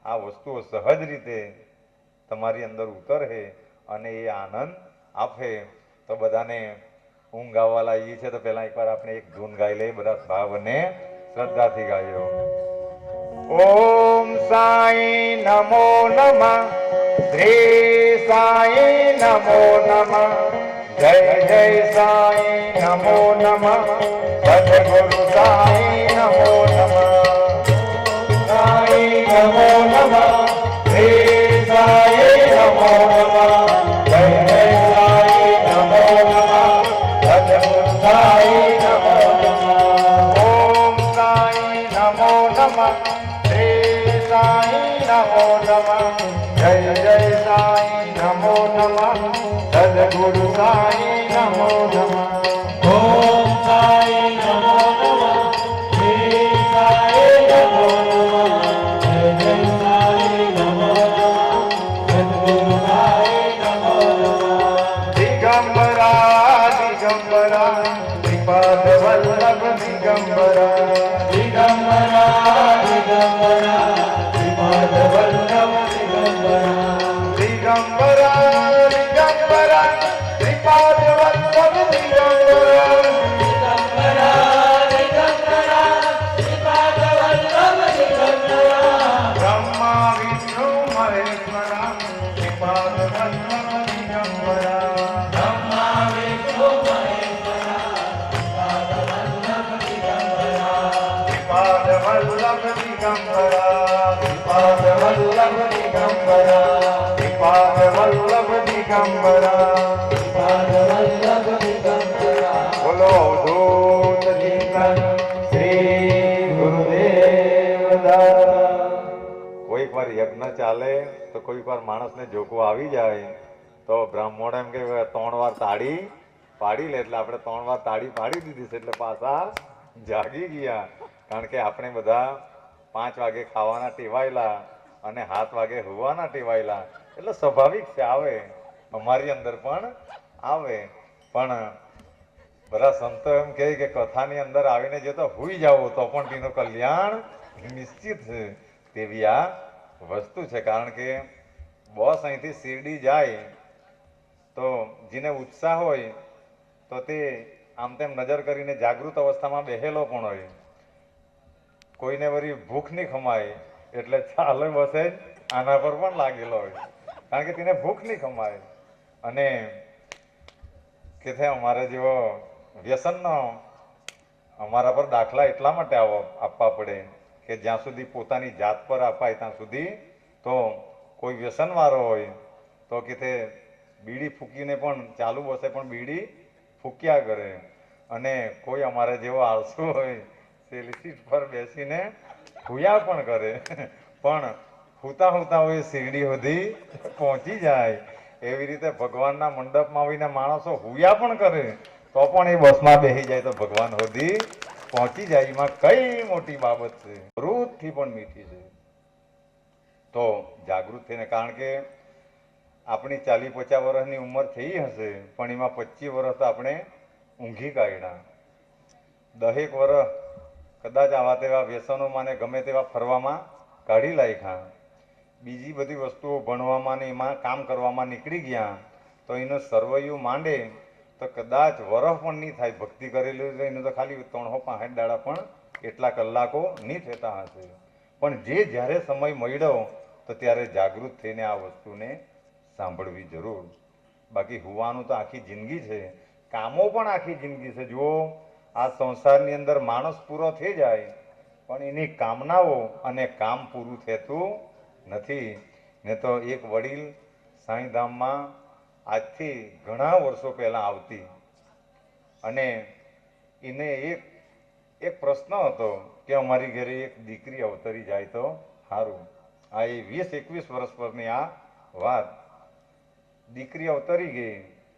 આ વસ્તુઓ સહજ રીતે તમારી અંદર ઉતરશે અને એ આનંદ આપે. તો બધાને ઊંઘ આવવા લાગી છે, તો પહેલા એકવાર આપણે એક ધૂન ગાઈ લઈએ, બધા ભાવ અને શ્રદ્ધાથી ગાયો. ઓમ સાઈ નમો નમઃ, શ્રી સાઈ નમો નમઃ, જય જય સાઈ નમો નમઃ, સદગુરુ સાઈ નમો નમઃ. સાઈ નમો નમઃ, શ્રી સાઈ નમો નમઃ, જય જય સાઈ નમો નમઃ, સદગુરુ સાઈ નમો નમઃ. ઓમ સાઈ નમો નમઃ, શ્રી સાઈ નમો નમઃ, જય જય સાઈ નમો નમઃ, સદગુરુ સાઈ નમો નમઃ. ઓમ સાઈ નમો નમઃ, શ્રી સાઈ નમો નમઃ, જય જય સાઈ નમો નમઃ, સદગુરુ સાઈ નમો નમઃ. દિગંબરા દિગંબરા શ્રીપાદ વલ્લભ દિગંબરા, દિગંબરા દિગંબરા શ્રીપાદ વલ્લભ દિગંબરા, દિગંબરા દિગંબરા શ્રીપાદ વલ્લભ દિગંબરા, દિગંબરા દિગંબરા શ્રીપાદ વલ્લભ દિગંબરા. બ્રહ્મા વિષ્ણુ મહેશ્વરા શ્રીપાદ વલ્લભ દિગંબરા, બ્રહ્મા વિષ્ણુ મહેશ્વરા શ્રીપાદ વલ્લભ દિગંબરા, શ્રીપાદ વલ્લભ દિગંબરા, શ્રીપાદ વલ્લભ દિગંબરા, શ્રીપાદ વલ્લભ દિગંબરા, શ્રીપાદ વલ્લભ દિગંબરા. બોલો અવધૂત ચિંતન શ્રી ગુરુદેવ દાદા. કોઈક વાર યજ્ઞ ચાલે તો કોઈક વાર માણસને જોકો આવી જાય તો બ્રાહ્મણ એમ કે 3 વાર તાળી પાડી લે, એટલે આપણે 3 વાર તાળી પાડી દીધી છે, એટલે પાછા જાગી ગયા. કારણ કે આપણે બધા 5 વાગે ખાવાના ટેવાયેલા અને 7 વાગે હોવાના ટેવાયેલા, એટલે સ્વાભાવિક છે, આવે અમારી અંદર પણ આવે. પણ બધા સંતો એમ કહે કે કથાની અંદર આવીને જે તો હુઈ જાઓ તો પણ તેનું કલ્યાણ નિશ્ચિત છે. તેવી આ વસ્તુ છે. કારણ કે બોસ અહીંથી શિરડી જાય તો જેને ઉત્સાહ હોય તો તે આમ તેમ નજર કરીને જાગૃત અવસ્થામાં બેહેલો પણ હોય. કોઈને વળી ભૂખ નહીં ખમાય એટલે ચાલે બસે જ આના પર પણ લાગેલો હોય, કારણ કે તેને ભૂખ નહીં ખમાય. અને કે અમારે જેવો વ્યસનનો અમારા પર દાખલા એટલા માટે આપવા પડે કે જ્યાં સુધી પોતાની જાત પર અપાય ત્યાં સુધી તો કોઈ વ્યસનવાળો હોય તો કે બીડી ફૂંકીને પણ ચાલુ બસે પણ બીડી ફૂંક્યા કરે. અને કોઈ અમારે જેવો આળસુ હોય પેલી સીટ પર બેસીને હુયા પણ કરે, પણ હુતા હુતા હોય શિરડી સુધી પહોંચી જાય. એવી રીતે ભગવાનના મંડપમાં આવીને માણસો હુયા પણ કરે તો પણ એ બસમાં બેસી જાય તો ભગવાન સુધી પહોંચી જાય. એમાં કઈ મોટી બાબત છે, વૃત્તિ પણ મીઠી છે. તો જાગૃત થઈને, કારણ કે આપણી 40-50 વર્ષની ઉંમર થઈ હશે પણ એમાં 25 વર્ષ તો આપણે ઊંઘી કાઢ્યા. 10 વર્ષ કદાચ આવા તેવા વ્યસનોમાં ને ગમે તેવા ફરવામાં કાઢી નાખ્યા. બીજી બધી વસ્તુઓ ભણવામાં ને એમાં કામ કરવામાં નીકળી ગયા તો એનું સર્વૈયું માંડે તો કદાચ વરફ પણ નહીં થાય. ભક્તિ કરેલી હોય એને તો ખાલી 365 દાડા પણ એટલા કલાકો નહીં થતા હશે. પણ જે જ્યારે સમય મળ્યો તો ત્યારે જાગૃત થઈને આ વસ્તુને સાંભળવી જરૂર. બાકી હોવાનું તો આખી જિંદગી છે, કામો પણ આખી જિંદગી છે. જુઓ, આ સંસારની અંદર માણસ પૂરો થઈ જાય પણ એની કામનાઓ અને કામ પૂરું થતું નથી. ને તો એક વડીલ સાંઈધામમાં આજથી ઘણા વર્ષો પહેલાં આવતી અને એને એક પ્રશ્ન હતો કે અમારી ઘરે એક દીકરી અવતરી જાય તો સારું. આ એ 20-21 વર્ષ પરની આ વાત. દીકરી અવતરી ગઈ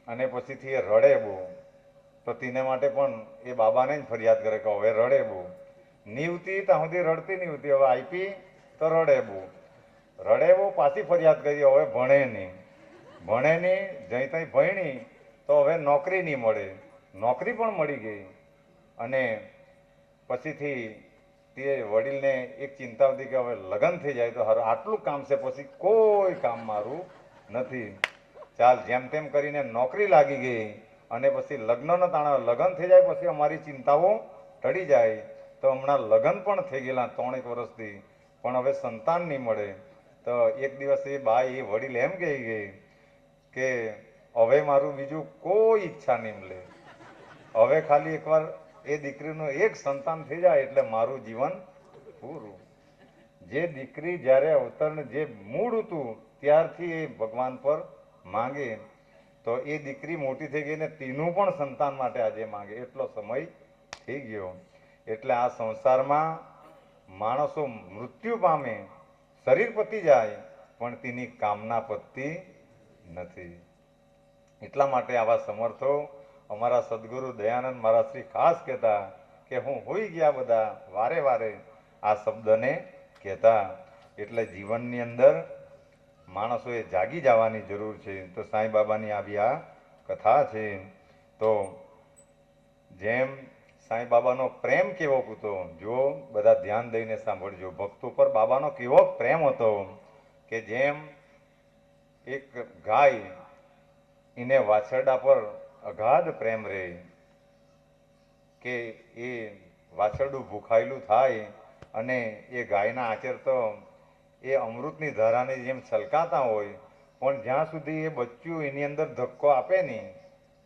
અને પછીથી એ રડે બહુ. તો તેને માટે પણ એ બાબાને જ ફરિયાદ કરે કે હવે રડે બહુ. નીવતી ત્યાં સુધી રડતી નહીં હોતી, હવે આપી તો રડે બહુ. રડે બહુ, પાછી ફરિયાદ કરી હવે ભણે નહીં. ભણે નહીં, જઈ ત્યાં ભણી તો હવે નોકરી નહીં મળે. નોકરી પણ મળી ગઈ અને પછીથી તે વડીલને એક ચિંતા હતી કે હવે લગ્ન થઈ જાય તો સારું, આટલું કામ છે પછી કોઈ કામ મારું નથી. ચાલ જેમ તેમ કરીને નોકરી લાગી ગઈ અને પછી લગ્નનો તાણા લગ્ન થઈ જાય પછી અમારી ચિંતાઓ ટળી જાય. તો હમણાં લગ્ન પણ થઈ ગયેલા 3 વર્ષથી પણ હવે સંતાન નહીં મળે. તો એક દિવસ એ બા એ વડીલ એમ કહી ગઈ કે હવે મારું બીજું કોઈ ઈચ્છા નહીં મળે, હવે ખાલી એકવાર એ દીકરીનું એક સંતાન થઈ જાય એટલે મારું જીવન પૂરું. જે દીકરી જ્યારે અવતરણ જે મૂળ હતું ત્યારથી એ ભગવાન પર માંગે તો એ દીકરી મોટી થઈ ગઈ ને તેનું પણ સંતાન માટે આજે માંગે એટલો સમય થઈ ગયો. એટલે આ સંસારમાં માણસો મૃત્યુ પામે, શરીર પતી જાય પણ તેની કામના પતતી નથી. એટલા માટે આવા સમર્થો અમારા સદગુરુ દયાનંદ મહારાજ શ્રી ખાસ કહેતા કે હું હોઈ ગયા બધા વારે વારે આ શબ્દને કહેતા. એટલે જીવનની અંદર માણસોએ જાગી જવાની જરૂર છે. તો સાંઈ બાબાની આવી આ કથા છે. તો જેમ સાંઈ બાબાનો પ્રેમ કેવો હતો, જો બધા ધ્યાન દઈને સાંભળજો. ભક્તો પર બાબાનો કેવો પ્રેમ હતો કે જેમ એક ગાય એને વાછરડા પર અગાધ પ્રેમ રહે કે એ વાછરડું ભૂખાયેલું થાય અને એ ગાયના આચર તો એ અમૃતની ધારાની જેમ છલકાતા હોય પણ જ્યાં સુધી એ બચ્ચું એની અંદર ધક્કો આપે નહીં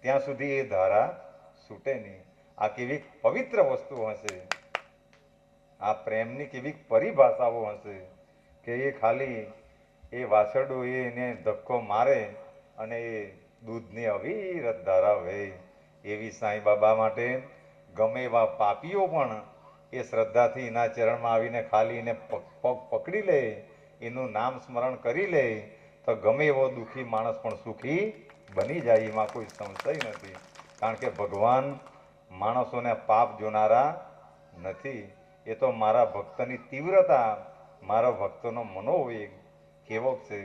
ત્યાં સુધી એ ધારા છૂટે નહીં. આ કેવી પવિત્ર વસ્તુ હશે, આ પ્રેમની કેવી પરિભાષાઓ હશે કે એ ખાલી એ વાછરડું એને ધક્કો મારે અને એ દૂધની અવિરત ધારા વહે. એવી સાંઈ બાબા માટે ગમે એવા પાપીઓ પણ એ શ્રદ્ધાથી એના ચરણમાં આવીને ખાલી એને પગ પકડી લે, એનું નામ સ્મરણ કરી લે તો ગમે એવો દુઃખી માણસ પણ સુખી બની જાય. એમાં કોઈ સંશય નથી. કારણ કે ભગવાન માણસોને પાપ જોનારા નથી. એ તો મારા ભક્તની તીવ્રતા, મારા ભક્તોનો મનોવેગ કેવો છે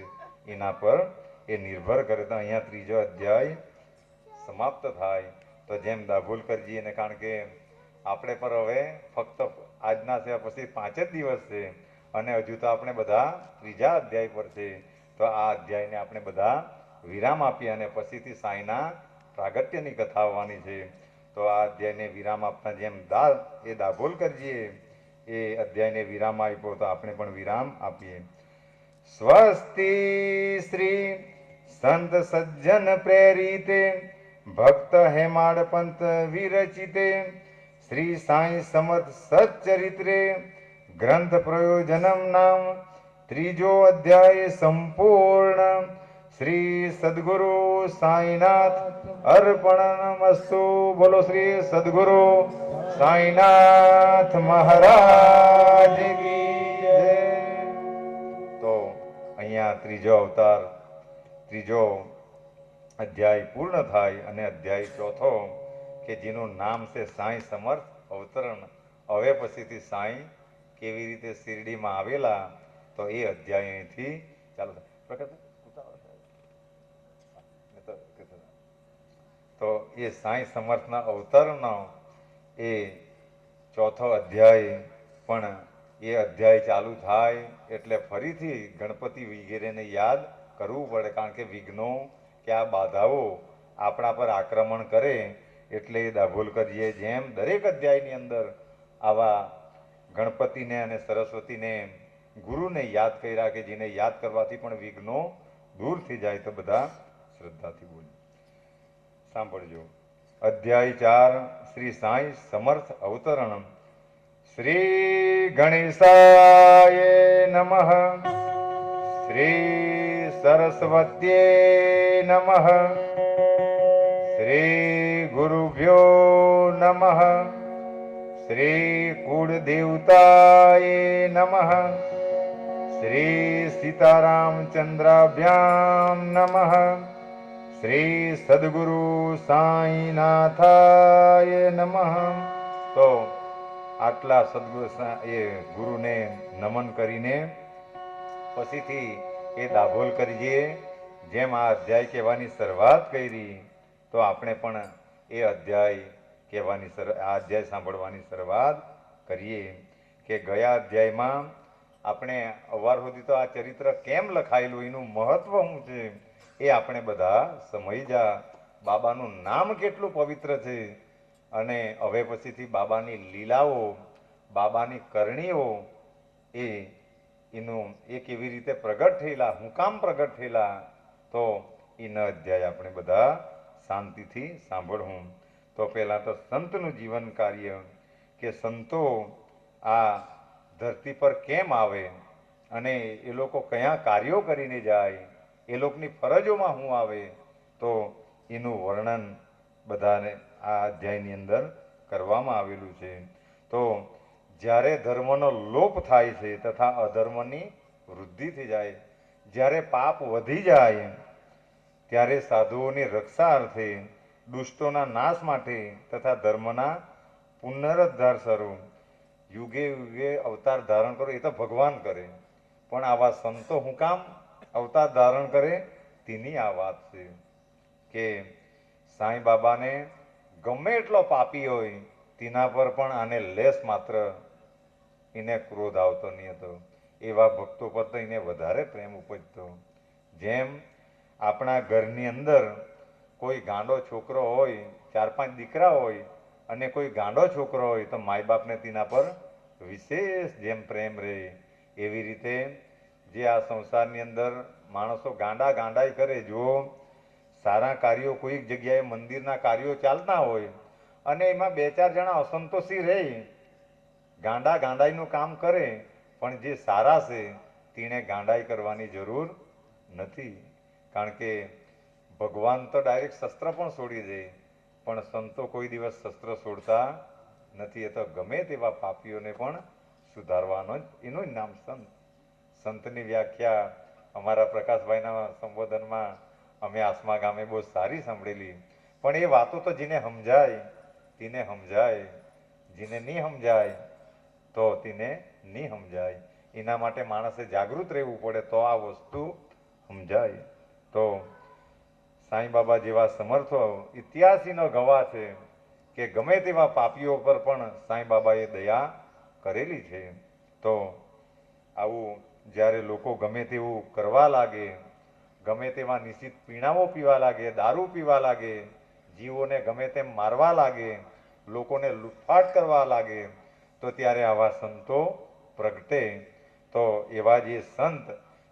એના પર એ નિર્ભર કરે. તો અહીંયા 3જો અધ્યાય સમાપ્ત થાય. તો જેમ દાભોલકરજી એને, કારણ કે આપણે પર હવે ફક્ત આજના છે પછી 5 જ દિવસ છે અને હજુ તો આપણે બધા 3જા અધ્યાય પર છે. તો આ અધ્યાયને આપણે બધા વિરામ આપીએ અને પછીથી સાંઈના પ્રાગટ્યની કથા આવવાની છે. તો આ અધ્યાયને વિરામ આપતા જેમ એ દાભોલકરજીએ એ અધ્યાયને વિરામ આપ્યો તો આપણે પણ વિરામ આપીએ. સ્વસ્તિ શ્રી સંત સજ્જન પ્રેરિતે ભક્ત હેમાડ પંત વિરચિતે શ્રી સાંઈ સમર્થ સચ્ચરિત્રે ગ્રંથ પ્રયોજનમ નામ 3જો અધ્યાય સંપૂર્ણ. શ્રી સદગુરુ સાંઈનાથ અર્પણમસ્તુ. બોલો શ્રી સદગુરુ સાંઈનાથ મહારાજ કી જય. તો અહીંયા 3જો અવતાર 3જો અધ્યાય પૂર્ણ થાય અને અધ્યાય 4થો કે જેનું નામ છે સાંઈ સમર્થ અવતરણ. હવે પછીથી સાંઈ કેવી રીતે શિરડીમાં આવેલા તો એ અધ્યાય અહીંથી ચાલુ થાય. તો એ સાંઈ સમર્થના અવતરણનો એ 4થો અધ્યાય પણ એ અધ્યાય ચાલુ થાય એટલે ફરીથી ગણપતિ વગેરેને યાદ કરવું પડે. કારણ કે વિઘ્નો કે આ બાધાઓ આપણા પર આક્રમણ કરે એટલે એ દાભોલ કરીએ. જેમ દરેક અધ્યાયની અંદર આવા ગણપતિને અને સરસ્વતીને ગુરુને યાદ કર્યા કે જેને યાદ કરવાથી પણ વિઘ્નો દૂર થઈ જાય. તો બધા શ્રદ્ધાથી બોલો. સાંભળજો. અધ્યાય 4 શ્રી સાંઈ સમર્થ અવતરણ. શ્રી ગણેશાય નમઃ. શ્રી સરસ્વત્યે નમઃ. શ્રી ગુરુભ્યો નમઃ. શ્રી કુળદેવતાય નમઃ. શ્રી સીતારામચંદ્રાભ્યામ નમઃ. શ્રી સદગુરુ સાંઈનાથાય નમઃ. તો આટલા સદગુરુ એ ગુરુને નમન કરીને પછીથી એ દાભોલ કરીએ. જેમ આ અધ્યાય કહેવાની શરૂઆત કરી તો આપણે પણ એ અધ્યાય કહેવાની આ અધ્યાય સાંભળવાની શરૂઆત કરીએ કે ગયા અધ્યાયમાં આપણે અવાર સુધી તો આ ચરિત્ર કેમ લખાયેલું, એનું મહત્વ શું છે એ આપણે બધા સમજી જા. બાબાનું નામ કેટલું પવિત્ર છે અને હવે પછીથી બાબાની લીલાઓ, બાબાની કરણીઓ એનું એ કેવી રીતે પ્રગટ થયેલા, હું કામ પ્રગટ થયેલા, તો એના અધ્યાય આપણે બધા શાંતિથી સાંભળવું. તો પહેલા તો સંતનું જીવન કાર્ય કે સંતો આ ધરતી પર કેમ આવે અને એ લોકો કયા કાર્યો કરીને જાય, એ લોકોની ફરજોમાં શું આવે, તો એનું વર્ણન બધાને આ અધ્યાયની અંદર કરવામાં આવેલું છે. તો જ્યારે ધર્મનો લોપ થાય છે તથા અધર્મની વૃદ્ધિ થઈ જાય, જ્યારે પાપ વધી જાય ત્યારે સાધુઓની રક્ષા અર્થે, દુષ્ટોના નાશ માટે તથા ધર્મના પુનરુદ્ધાર સ્વરૂપ યુગે યુગે અવતાર ધારણ કરો. એ તો ભગવાન કરે, પણ આવા સંતો હું કામ અવતાર ધારણ કરે તેની આ વાત છે કે સાંઈ બાબાને ગમે એટલો પાપી હોય તેના પર પણ આને લેસ માત્ર એને ક્રોધ આવતો નહીં હતો. એવા ભક્તો પર તો એને વધારે પ્રેમ ઉપજતો. જેમ આપણા ઘરની અંદર કોઈ ગાંડો છોકરો હોય, 4-5 દીકરા હોય અને કોઈ ગાંડો છોકરો હોય તો માય બાપને તેના પર વિશેષ જેમ પ્રેમ રહે, એવી રીતે જે આ સંસારની અંદર માણસો ગાંડાઈ કરે. જો સારા કાર્યો કોઈક જગ્યાએ મંદિરના કાર્યો ચાલતા હોય અને એમાં 2-4 જણા અસંતોષી રહે, ગાંડાઈનું કામ કરે, પણ જે સારા છે તેને ગાંડાઈ કરવાની જરૂર નથી. કારણ કે ભગવાન તો ડાયરેક્ટ શસ્ત્ર પણ છોડી દે, પણ સંતો કોઈ દિવસ શસ્ત્ર છોડતા નથી. એ તો ગમે તેવા પાપીઓને પણ સુધારવાનો જ એનું જ નામ સંત. સંતની વ્યાખ્યા અમારા પ્રકાશભાઈના સંબોધનમાં અમે આસમા ગામે બહુ સારી સાંભળેલી. પણ એ વાતો તો જેને સમજાય તેને સમજાય, જેને નહીં સમજાય તો તેને નહીં સમજાય. એના માટે માણસે જાગૃત રહેવું પડે તો આ વસ્તુ સમજાય. તો સાંઈ બાબા જેવા સમર્થો ઇતિહાસીનો ગવાહ છે કે ગમે તેવા પાપીઓ પર પણ સાંઈ બાબાએ દયા કરેલી છે. તો આવું જ્યારે લોકો ગમે તેવું કરવા લાગે, ગમે તેવા નિશ્ચિત પીણાઓ પીવા લાગે, દારૂ પીવા લાગે, જીવોને ગમે તેમ મારવા લાગે, લોકોને લૂંટફાટ કરવા લાગે, તો ત્યારે આવા સંતો પ્રગટે. તો એવા જે સંત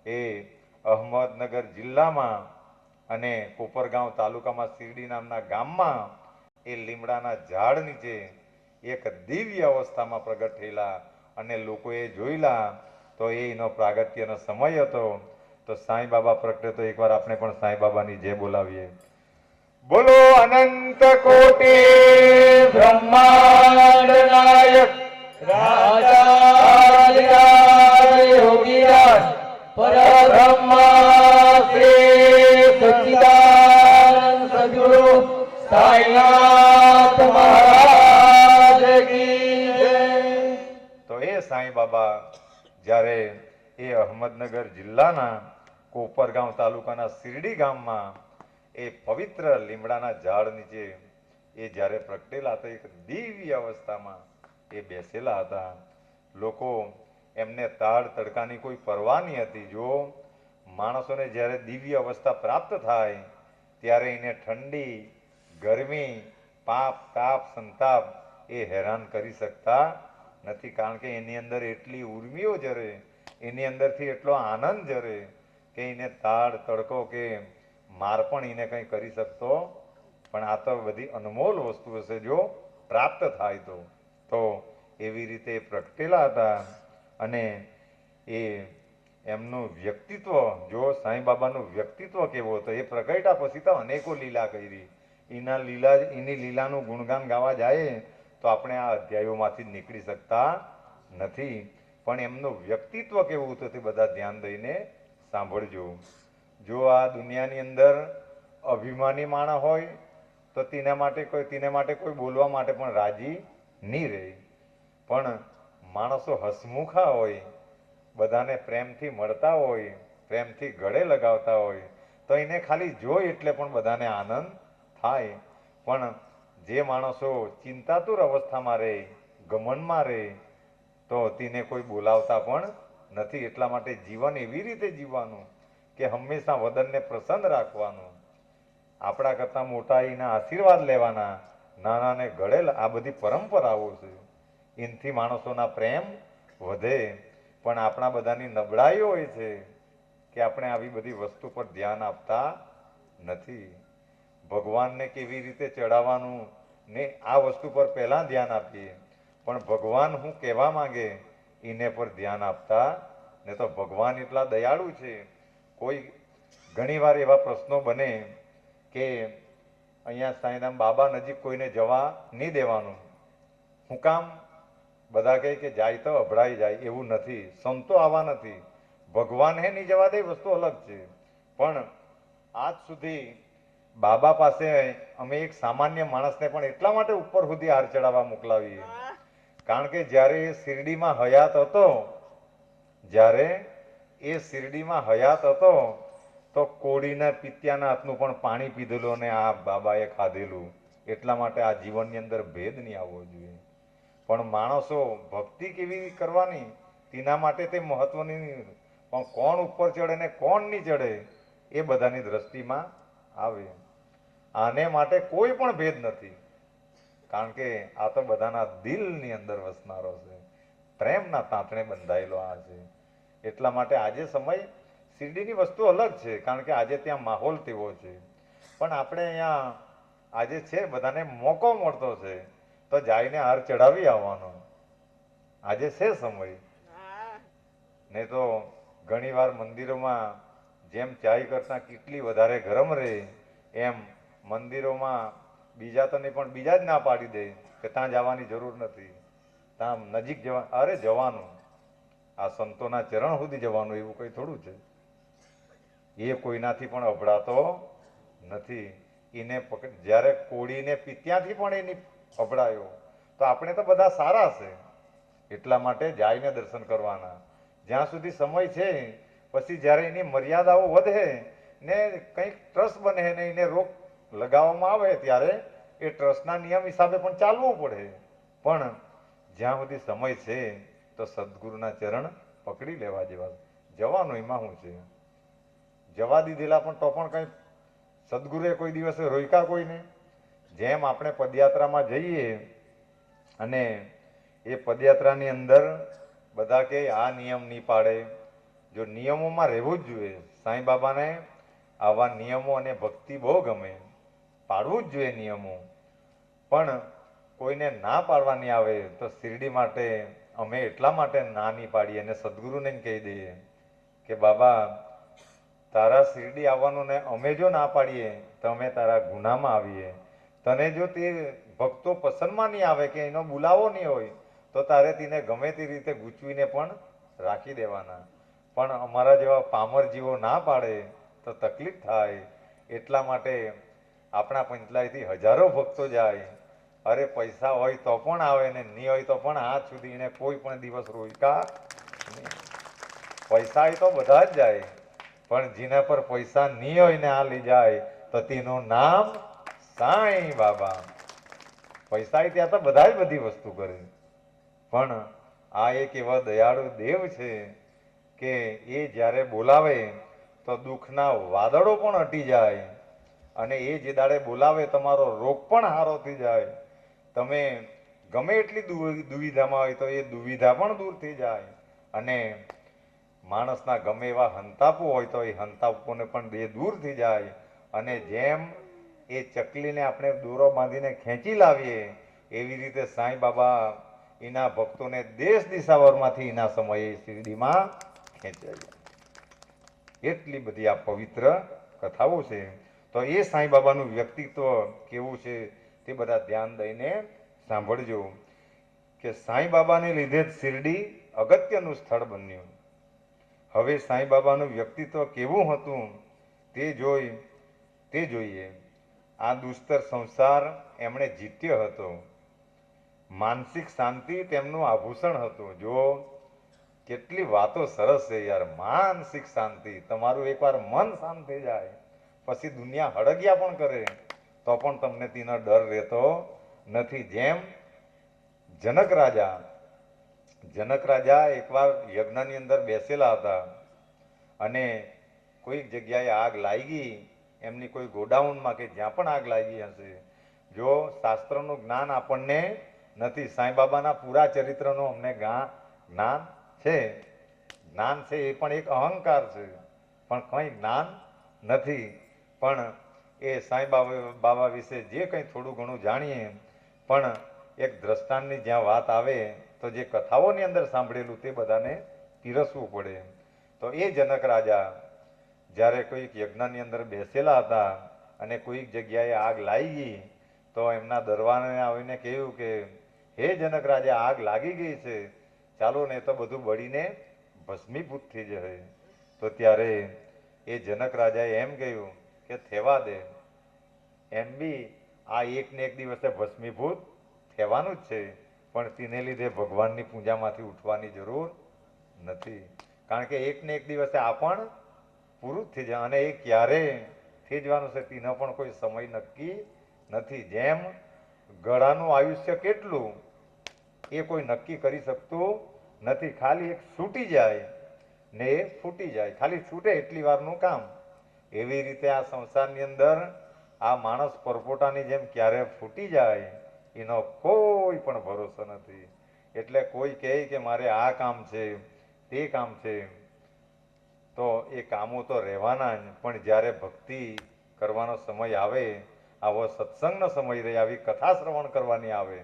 એ અહમદનગર જિલ્લામાં અને કોપરગાંવ તાલુકામાં શિરડી નામના ગામમાં એ લીમડાના ઝાડ નીચે એક દિવ્ય અવસ્થામાં પ્રગટ થયેલા અને લોકોએ જોયેલા. તો એનો પ્રાગટ્યનો સમય હતો. તો સાંઈ બાબા પ્રગટે તો એકવાર આપણે પણ સાંઈ બાબાની જય બોલાવીએ. બોલો અનંત કોટી બ્રહ્માંડ નાયક રાજા યોગીરાજ પરબ્રહ્મ શ્રી સચ્ચિદાનંદ સદ્ગુરુ સાઈનાથ મહારાજ કી જય. તો એ સાંઈ બાબા જ્યારે એ અહમદનગર જિલ્લાના કોપરગાંવ તાલુકાના શિરડી ગામમાં એ પવિત્ર લીમડાના ઝાડ નીચે એ જ્યારે પ્રગટેલા હતા, એક દિવ્ય અવસ્થામાં એ બેસેલા હતા. લોકો એમને તાળ તડકાની કોઈ પરવા નહીં હતી. જો માણસોને જ્યારે દિવ્ય અવસ્થા પ્રાપ્ત થાય ત્યારે એને ઠંડી, ગરમી, પાપ, તાપ, સંતાપ એ હેરાન કરી શકતા નથી. કારણ કે એની અંદર એટલી ઉર્મિઓ જરે, એની અંદરથી એટલો આનંદ જરે કે એને તાડ, તડકો કે માર પણ એને કંઈ કરી શકતો. પણ આ તો બધી અનમોલ વસ્તુ હશે જો પ્રાપ્ત થાય તો એવી રીતે પ્રગટેલા હતા. અને એ એમનું વ્યક્તિત્વ, જો સાંઈ બાબાનું વ્યક્તિત્વ કેવું હતું, એ પ્રગટ્યા પછી તો અનેકો લીલા કરી. એની લીલાનું ગુણગાન ગાવા જાય તો આપણે આ અધ્યાયોમાંથી જ નીકળી શકતા નથી. પણ એમનું વ્યક્તિત્વ કેવું હતું તે બધા ધ્યાન દઈને સાંભળજો. જો આ દુનિયાની અંદર અભિમાની માણસ હોય તો તેને માટે કોઈ બોલવા માટે પણ રાજી નહીં રહે. પણ માણસો હસમુખા હોય, બધાને પ્રેમથી મળતા હોય, પ્રેમથી ગળે લગાવતા હોય તો એને ખાલી જોઈ એટલે પણ બધાને આનંદ થાય. પણ જે માણસો ચિંતાતુર અવસ્થામાં રહે, ગમનમાં રહે તો તેને કોઈ બોલાવતા પણ નથી. એટલા માટે જીવન એવી રીતે જીવવાનું કે હંમેશા વદનને પ્રસન્ન રાખવાનું, આપણા કરતાં મોટા એના આશીર્વાદ લેવાના, નાનાને ગળે, આ બધી પરંપરાઓ છે. એનાથી માણસોના પ્રેમ વધે. પણ આપણા બધાની નબળાઈઓ હોય છે કે આપણે આવી બધી વસ્તુ પર ધ્યાન આપતા નથી. ભગવાનને કેવી રીતે ચડાવવાનું ને આ વસ્તુ પર પહેલાં ધ્યાન આપીએ, પણ ભગવાન શું કહેવા માંગે એને પર ધ્યાન આપતા ને. તો ભગવાન એટલા દયાળુ છે. કોઈ ઘણીવાર એવા પ્રશ્નો બને કે અહીંયા સાંઈનામ બાબા નજીક કોઈને જવા નહીં દેવાનું. હું કામ? બધા કહે કે જાય તો અભડાઈ જાય. એવું નથી, સંતો આવા નથી. ભગવાન હે નહીં જવા દે વસ્તુ અલગ છે. પણ આજ સુધી બાબા પાસે અમે એક સામાન્ય માણસને પણ એટલા માટે ઉપર સુધી હાર ચડાવવા મોકલાવીએ કારણ કે જ્યારે એ શિરડીમાં હયાત હતો, જ્યારે એ શિરડીમાં હયાત હતો તો કોળીના પિત્યાના હાથનું પણ પાણી પીધેલું અને આ બાબાએ ખાધેલું. એટલા માટે આ જીવનની અંદર ભેદ નહીં આવવો જોઈએ. પણ માણસો ભક્તિ કેવી કરવાની તેના માટે તે મહત્વની, પણ કોણ ઉપર ચડે ને કોણ નહીં ચડે એ બધાની દ્રષ્ટિમાં આવે. આને માટે કોઈ પણ ભેદ નથી. કારણ કે આ તો બધાના દિલની અંદર વસનારો છે, પ્રેમના તાંતણે બંધાયેલો આ છે. એટલા માટે આજે સમય શિરડીની વસ્તુ અલગ છે, કારણ કે આજે ત્યાં માહોલ તેવો છે. પણ આપણે અહીંયા આજે છે બધાને મોકો મળતો છે તો જઈને હાર ચડાવી આવવાનો. આજે છે સમય. નહીં તો ઘણીવાર મંદિરોમાં જેમ ચાય કરતા કેટલી વધારે ગરમ રહે એમ મંદિરોમાં બીજા તો નહીં પણ બીજા જ ના પાડી દે કે ત્યાં જવાની જરૂર નથી, ત્યાં નજીક જવા. અરે જવાનું, આ સંતોના ચરણ સુધી જવાનું, એવું કંઈ થોડું છે. એ કોઈનાથી પણ અભડાતો નથી. એને જ્યારે કોળીને પીત્યાથી પણ એની અભડાયો તો આપણે તો બધા સારા છે. એટલા માટે જાઈને દર્શન કરવાના. જ્યાં સુધી સમય છે પછી જ્યારે એની મર્યાદાઓ વધે ને કંઈક ટ્રસ્ટ બને ને એને રોક લગાવવામાં આવે ત્યારે એ ટ્રસ્ટના નિયમ હિસાબે પણ ચાલવું પડે. પણ જ્યાં સુધી સમય છે તો સદગુરુના ચરણ પકડી લેવા જેવા. જવાનું એમાં શું છે? જવા દીધેલા પણ તો પણ કંઈ સદગુરુએ કોઈ દિવસે રોક્યા કોઈને? જેમ આપણે પદયાત્રામાં જઈએ અને એ પદયાત્રાની અંદર બધા કે આ નિયમ નહીં પાડે. જો નિયમોમાં રહેવું જ જોઈએ. સાંઈ બાબાને આવા નિયમો અને ભક્તિ બહુ ગમે, પાડવું જ જોઈએ નિયમો. પણ કોઈને ના પાડવાની આવે તો શિરડી માટે અમે એટલા માટે ના નહીં પાડીએ અને સદગુરુને કહી દઈએ કે બાબા તારા શિરડી આવવાનું ને અમે જો ના પાડીએ તો અમે તારા ગુનામાં આવીએ. તને જો તે ભક્તો પસંદમાં નહીં આવે કે એનો બોલાવો નહીં હોય તો તારે તેને ગમે તે રીતે ગૂંચવીને પણ રાખી દેવાના. પણ અમારા જેવા પામર જીવો ના પાડે તો તકલીફ થાય. એટલા માટે આપણા પંચલાઈથી હજારો ભક્તો જાય. અરે પૈસા હોય તો પણ આવે ને નહીં હોય તો પણ આજ સુધી એને કોઈ પણ દિવસ રોક્યા નહીં. પૈસા હોય તો બધા જ જાય, પણ જેના પર પૈસા નહીં હોય ને આ લઈ જાય તો તેનું નામ સાંઈ બાબા. પૈસા હોય ત્યાં તો બધા જ બધી વસ્તુ કરે. પણ આ એક એવા દયાળુ દેવ છે કે એ જ્યારે બોલાવે તો દુઃખના વાદળો પણ હટી જાય અને એ જે દાડે બોલાવે તમારો રોગ પણ સારો થઈ જાય. તમે ગમે એટલી દુવિધામાં હોય તો એ દુવિધા પણ દૂર થઈ જાય. અને માણસના ગમે એવા હંતાપો હોય તો એ હંતાપોને પણ એ દૂર થઈ જાય. અને જેમ એ ચકલીને આપણે દોરો બાંધીને ખેંચી લાવીએ એવી રીતે સાંઈ બાબા એના ભક્તોને દેશ દિશાવરમાંથી એના સમયે શિરડીમાં ખેંચાય. એટલી બધી આ પવિત્ર કથાઓ છે. તો એ સાંઈ બાબાનું વ્યક્તિત્વ કેવું છે તે બધા ધ્યાન દઈને સાંભળજો કે સાંઈ બાબાને લીધે જ શિરડી અગત્યનું સ્થળ બન્યું. હવે સાંઈ બાબાનું વ્યક્તિત્વ કેવું હતું તે જોઈએ. આ દુસ્તર સંસાર એમણે જીત્યો હતો. માનસિક શાંતિ તેમનું આભૂષણ હતું. જો કેટલી વાતો સરસ છે યાર. માનસિક શાંતિ, તમારું એકવાર મન શાંત થઈ જાય પછી દુનિયા હડગ્યા પણ કરે તો પણ તમને તેનો ડર રહેતો નથી. જેમ જનક રાજા એકવાર યજ્ઞની અંદર બેસેલા હતા અને કોઈક જગ્યાએ આગ લાગી, એમની કોઈ ગોડાઉનમાં કે જ્યાં પણ આગ લાગી હશે. જો શાસ્ત્રનું જ્ઞાન આપણને નથી, સાંઈ બાબાના પૂરા ચરિત્રનું અમને જ્ઞાન છે. જ્ઞાન છે એ પણ એક અહંકાર છે, પણ કંઈ જ્ઞાન નથી. પણ એ સાંઈ બાબા વિશે જે કંઈ થોડું ઘણું જાણીએ, પણ એક દ્રષ્ટાંતની જ્યાં વાત આવે તો જે કથાઓની અંદર સાંભળેલું તે બધાને પીરસવું પડે. તો એ જનક રાજા જ્યારે કોઈક યજ્ઞની અંદર બેસેલા હતા અને કોઈક જગ્યાએ આગ લાગી તો એમના દરબારને આવીને કહ્યું કે હે જનક રાજા, આગ લાગી ગઈ છે, ચાલો ને તો બધું બળીને ભસ્મીભૂત થઈ જશે. તો ત્યારે એ જનક રાજાએ એમ કહ્યું કે થવા દે, એમ બી આ એક ને એક દિવસે ભસ્મીભૂત થવાનું જ છે, પણ તેને લીધે ભગવાનની પૂજામાંથી ઉઠવાની જરૂર નથી. કારણ કે એક ને એક દિવસે આ પણ પૂરું જ થઈ જાય અને એ ક્યારે થઈ જવાનું છે તેનો પણ કોઈ સમય નક્કી નથી. જેમ ગળાનું આયુષ્ય કેટલું એ કોઈ નક્કી કરી શકતું નથી. ખાલી એક છૂટી જાય ને એ ફૂટી જાય, ખાલી છૂટે એટલી વારનું કામ. એવી રીતે આ સંસારની અંદર આ માણસ પરપોટાની જેમ ક્યારે ફૂટી જાય એનો કોઈ પણ ભરોસો નથી. એટલે કોઈ કહે કે મારે આ કામ છે તે કામ છે તો એ કામો તો રહેવાના જ, પણ જ્યારે ભક્તિ કરવાનો સમય આવે, આવો સત્સંગનો સમય રહે, આવી કથા શ્રવણ કરવાની આવે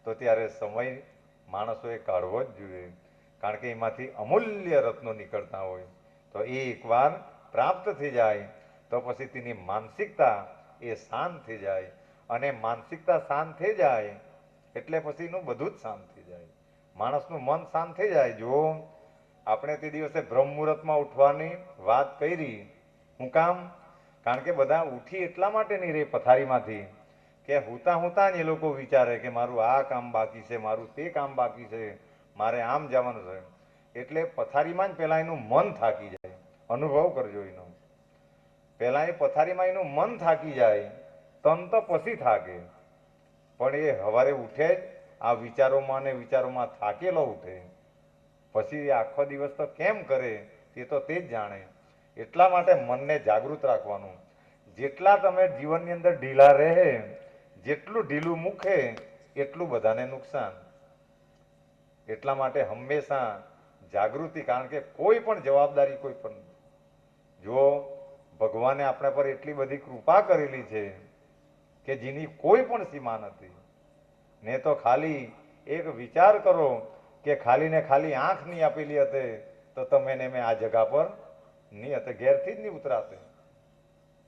તો ત્યારે સમય માણસોએ કાઢવો જ જોઈએ. કારણ કે એમાંથી અમૂલ્ય રત્નો નીકળતા હોય. તો એ એકવાર પ્રાપ્ત થઈ જાય તો પછી તેની માનસિકતા એ શાંત થઈ જાય અને માનસિકતા શાંત થઈ જાય એટલે પછી એનું બધું જ શાંત થઈ જાય. માણસનું મન શાંત થઈ જાય. જો આપણે તે દિવસે બ્રહ્મ મુહૂર્તમાં ઉઠવાની વાત કરી, હું કામ? કારણ કે બધા ઉઠી એટલા માટે નહીં રહે પથારીમાંથી કે હુતા જ એ લોકો વિચારે કે મારું આ કામ બાકી છે, મારું તે કામ બાકી છે, મારે આમ જવાનું છે. એટલે પથારીમાં જ પહેલા એનું મન થાકી જાય. અનુભવ કરજો એનો. પહેલા એ પથારીમાં એનું મન થાકી જાય, તન તો પછી થાકે. પણ એ સવારે ઉઠે જ આ વિચારોમાં થાકેલો ઉઠે. પછી આખો દિવસ તો કેમ કરે તે તો તે જ જાણે. એટલા માટે મનને જાગૃત રાખવાનું. જેટલા તમે જીવનની અંદર ઢીલા રહે, જેટલું ઢીલું મૂકે એટલું બધાને નુકસાન. એટલા માટે હંમેશા જાગૃતિ, કારણ કે કોઈ પણ જવાબદારી કોઈ પણ, જો ભગવાને આપણા પર એટલી બધી કૃપા કરેલી છે કે જેની કોઈ પણ સીમા નથી. ને તો ખાલી એક વિચાર કરો કે ખાલી ને ખાલી આંખ નહીં આપેલી હતી તો તમે ને મેં આ જગા પર નહીં હતા, ઘેરથી જ નહીં ઉતરાતે.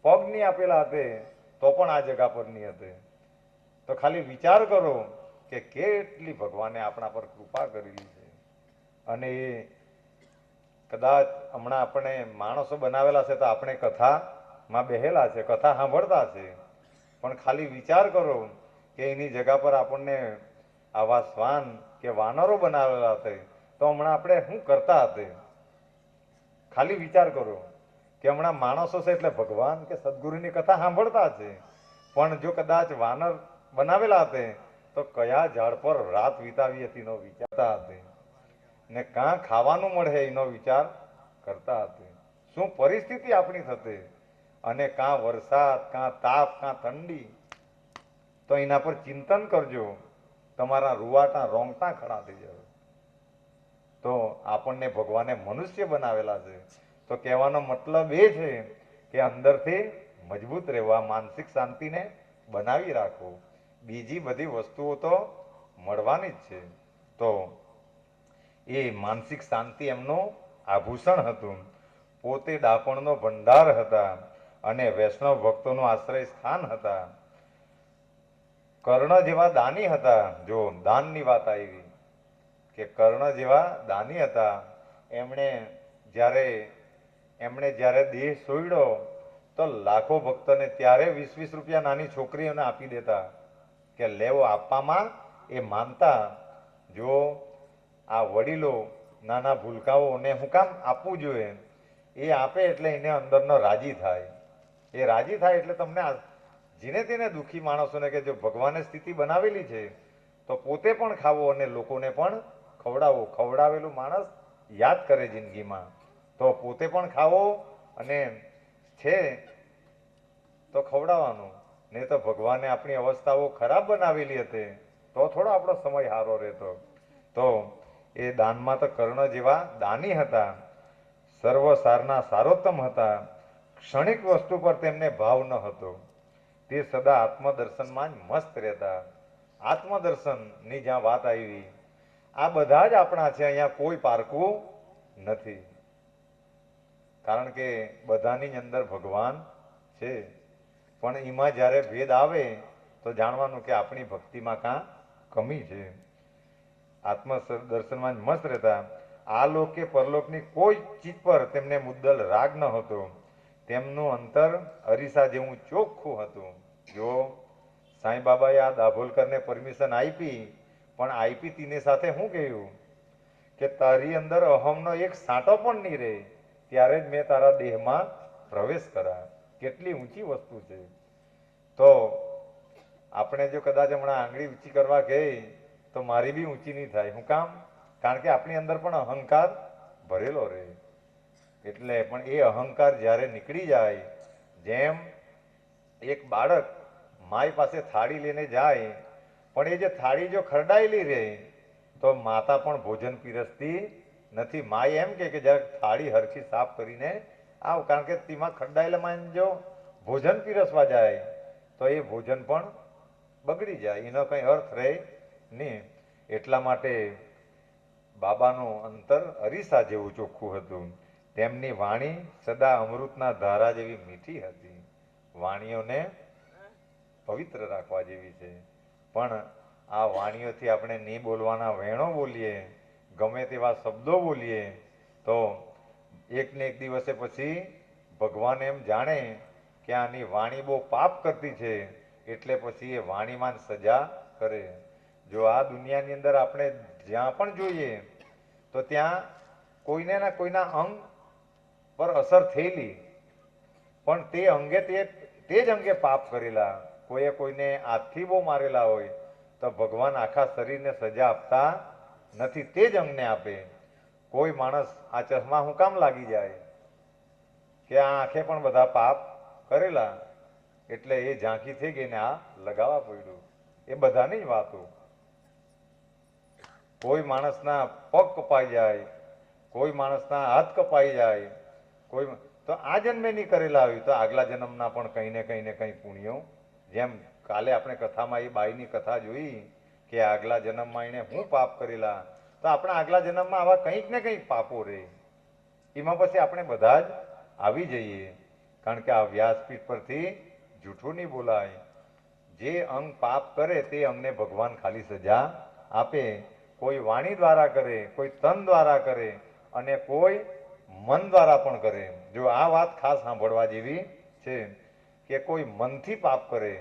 પગ નહીં આપેલા હતા તો પણ આ જગા પર નહીં હતી. તો ખાલી વિચાર કરો કે કેટલી ભગવાને આપણા પર કૃપા કરેલી છે. અને એ કદાચ હમણાં આપણે માણસો બનાવેલા છે તો આપણે કથામાં બેહેલા છે, કથા સાંભળતા છે, પણ ખાલી વિચાર કરો કે એની જગા પર આપણને આવા શ્વાન કે વાનરો બનાવેલા હતા તો હમણાં આપણે શું કરતા હતા? ખાલી વિચાર કરો કે હમણાં માણસો છે એટલે ભગવાન કે સદગુરુની કથા સાંભળતા છે, પણ જો કદાચ વાનર બનાવેલા હતા તો કયા ઝાડ પર રાત વિતાવી હતી એનો વિચારતા હતા, ને કાં ખાવાનું મળે એનો વિચાર કરતા હતા. શું પરિસ્થિતિ આપણી થતી અને કાં વરસાદ, કાં તાપ, કાં ઠંડી, તો એના પર ચિંતન કરજો, તમારા રૂવાટા રોંગટા ખડા થઈ જશે. તો આપણને ભગવાને મનુષ્ય બનાવેલા છે. તો કહેવાનો મતલબ એ છે કે અંદરથી મજબૂત રહેવા, માનસિક શાંતિને બનાવી રાખો. બીજી બધી વસ્તુઓ તો મળવાની જ છે. તો એ માનસિક શાંતિ એમનું આભૂષણ હતું. પોતે ડાપણનો ભંડાર હતા અને વૈષ્ણવ ભક્તોનું આશ્રય સ્થાન હતા. કર્ણ જેવા દાની હતા. જો દાનની વાત આવી કે કર્ણ જેવા દાની હતા. એમણે જ્યારે દેહ છોડ્યો તો લાખો ભક્તોને ત્યારે 20-20 રૂપિયા નાની છોકરીઓને આપી દેતા કે લેવો. આપવામાં એ માનતા. જો આ વડીલો નાના ભૂલકાઓને હું કામ આપવું જોઈએ? એ આપે એટલે એને અંદરનો રાજી થાય. એ રાજી થાય એટલે તમને જેને તેને દુઃખી માણસોને કે જો ભગવાને સ્થિતિ બનાવેલી છે તો પોતે પણ ખાવો અને લોકોને પણ ખવડાવો. ખવડાવેલું માણસ યાદ કરે જિંદગીમાં. તો પોતે પણ ખાવો અને છે તો ખવડાવવાનું. નહીં તો ભગવાને આપણી અવસ્થાઓ ખરાબ બનાવેલી હતી તો થોડો આપણો સમય સારો રહેતો. તો એ દાનમાં તો કર્ણ જેવા દાની હતા. સર્વસારના સારોત્તમ હતા. ક્ષણિક વસ્તુ પર તેમને ભાવ ન હતો. તે સદા આત્મદર્શનમાં જ મસ્ત રહેતા. આત્મદર્શનની જ્યાં વાત આવી, આ બધા જ આપણા છે. અહીંયા કોઈ પારકું નથી. કારણ કે બધાની અંદર ભગવાન છે. પણ એમાં જ્યારે ભેદ આવે તો જાણવાનું કે આપણી ભક્તિમાં કાં કમી છે. આત્મદર્શનમાં જ મસ્ત રહેતા. આ લોક કે પરલોકની કોઈ ચીજ પર તેમને મુદ્દલ રાગ ન હતો. તેમનું અંતર અરીસા જેવું ચોખ્ખું હતું. જો સાંઈ બાબાએ આ દાભોલકરને પરમિશન આપી, પણ આપી તેની સાથે શું કહ્યું કે તારી અંદર અહમનો એક સાંટો પણ નહીં રહે ત્યારે જ મેં તારા દેહમાં પ્રવેશ કરા. કેટલી ઊંચી વસ્તુ છે. તો આપણે જો કદાચ હમણાં આંગળી ઊંચી કરવા ગઈ તો મારી બી ઊંચી નહીં થાય. શું કામ? કારણ કે આપણી અંદર પણ અહંકાર ભરેલો રહે. એટલે પણ એ અહંકાર જ્યારે નીકળી જાય, જેમ એક બાળક માય પાસે થાળી લઈને જાય, પણ એ જે થાળી જો ખરડાયેલી રહે તો માતા પણ ભોજન પીરસતી નથી. માય એમ કે જરાક થાળી હરખી સાફ કરીને આવ. કારણ કે તેમાં ખરડાયેલામાં જો ભોજન પીરસવા જાય તો એ ભોજન પણ બગડી જાય. એનો કંઈ અર્થ રહે નહીં. એટલા માટે બાબાનું અંતર અરીસા જેવું ચોખ્ખું હતું. તેમની વાણી સદા અમૃતના ધારા જેવી મીઠી હતી. વાણીઓને પવિત્ર રાખવા જેવી છે. પણ આ વાણીઓથી આપણે નહીં બોલવાના વેણો બોલીએ, ગમે તેવા શબ્દો બોલીએ તો એક ને એક દિવસે પછી ભગવાન એમ જાણે કે આની વાણી બહુ પાપ કરતી છે, એટલે પછી એ વાણીમાં સજા કરે. જો આ દુનિયાની અંદર આપણે જ્યાં પણ જોઈએ તો ત્યાં કોઈને ના કોઈના અંગ પર અસર થયેલી, પણ તે અંગે તે જ અંગે પાપ કરેલા. કોઈએ કોઈને હાથથી બહુ મારેલા હોય તો ભગવાન આખા શરીરને સજા આપતા નથી, તે જ અંગને આપે. કોઈ માણસ આ ચશ્મા હું કામ લાગી જાય કે આ આંખે પણ બધા પાપ કરેલા, એટલે એ ઝાંખી થઈ ગઈ ને આ લગાવવા પડ્યું. એ બધાની જ વાતો. કોઈ માણસના પગ કપાઈ જાય, કોઈ માણસના હાથ કપાઈ જાય, કોઈ તો આ જન્મે નહીં કરેલા હોય તો આગલા જન્મના પણ કંઈ ને કંઈ પુણ્યો. જેમ કાલે આપણે કથામાં એ બાઈની કથા જોઈ કે આગલા જન્મમાં એને હું પાપ કરેલા, તો આપણા આગલા જન્મમાં આવા કંઈક ને કંઈક પાપો રહે. એમાં પછી આપણે બધા જ આવી જઈએ. કારણ કે આ વ્યાસપીઠ પરથી જૂઠું નહીં બોલાય. જે અંગ પાપ કરે તે અંગને ભગવાન ખાલી સજા આપે. કોઈ વાણી દ્વારા કરે, કોઈ તન દ્વારા કરે અને કોઈ મન દ્વારા પણ કરે. જો આ વાત ખાસ સાંભળવા જેવી છે કે કોઈ મનથી પાપ કરે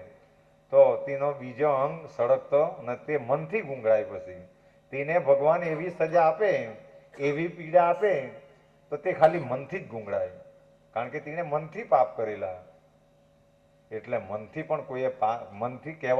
તો તેનો બીજો અંગ સળગતો નથી, મનથી ગુંગળાય. પછી તેને ભગવાન એવી સજા આપે, એવી પીડા આપે તો તે ખાલી મનથી જ ગુંગળાય. કારણ કે તેને મનથી પાપ કરેલા. એટલે મનથી પણ કોઈએ મનથી કહેવા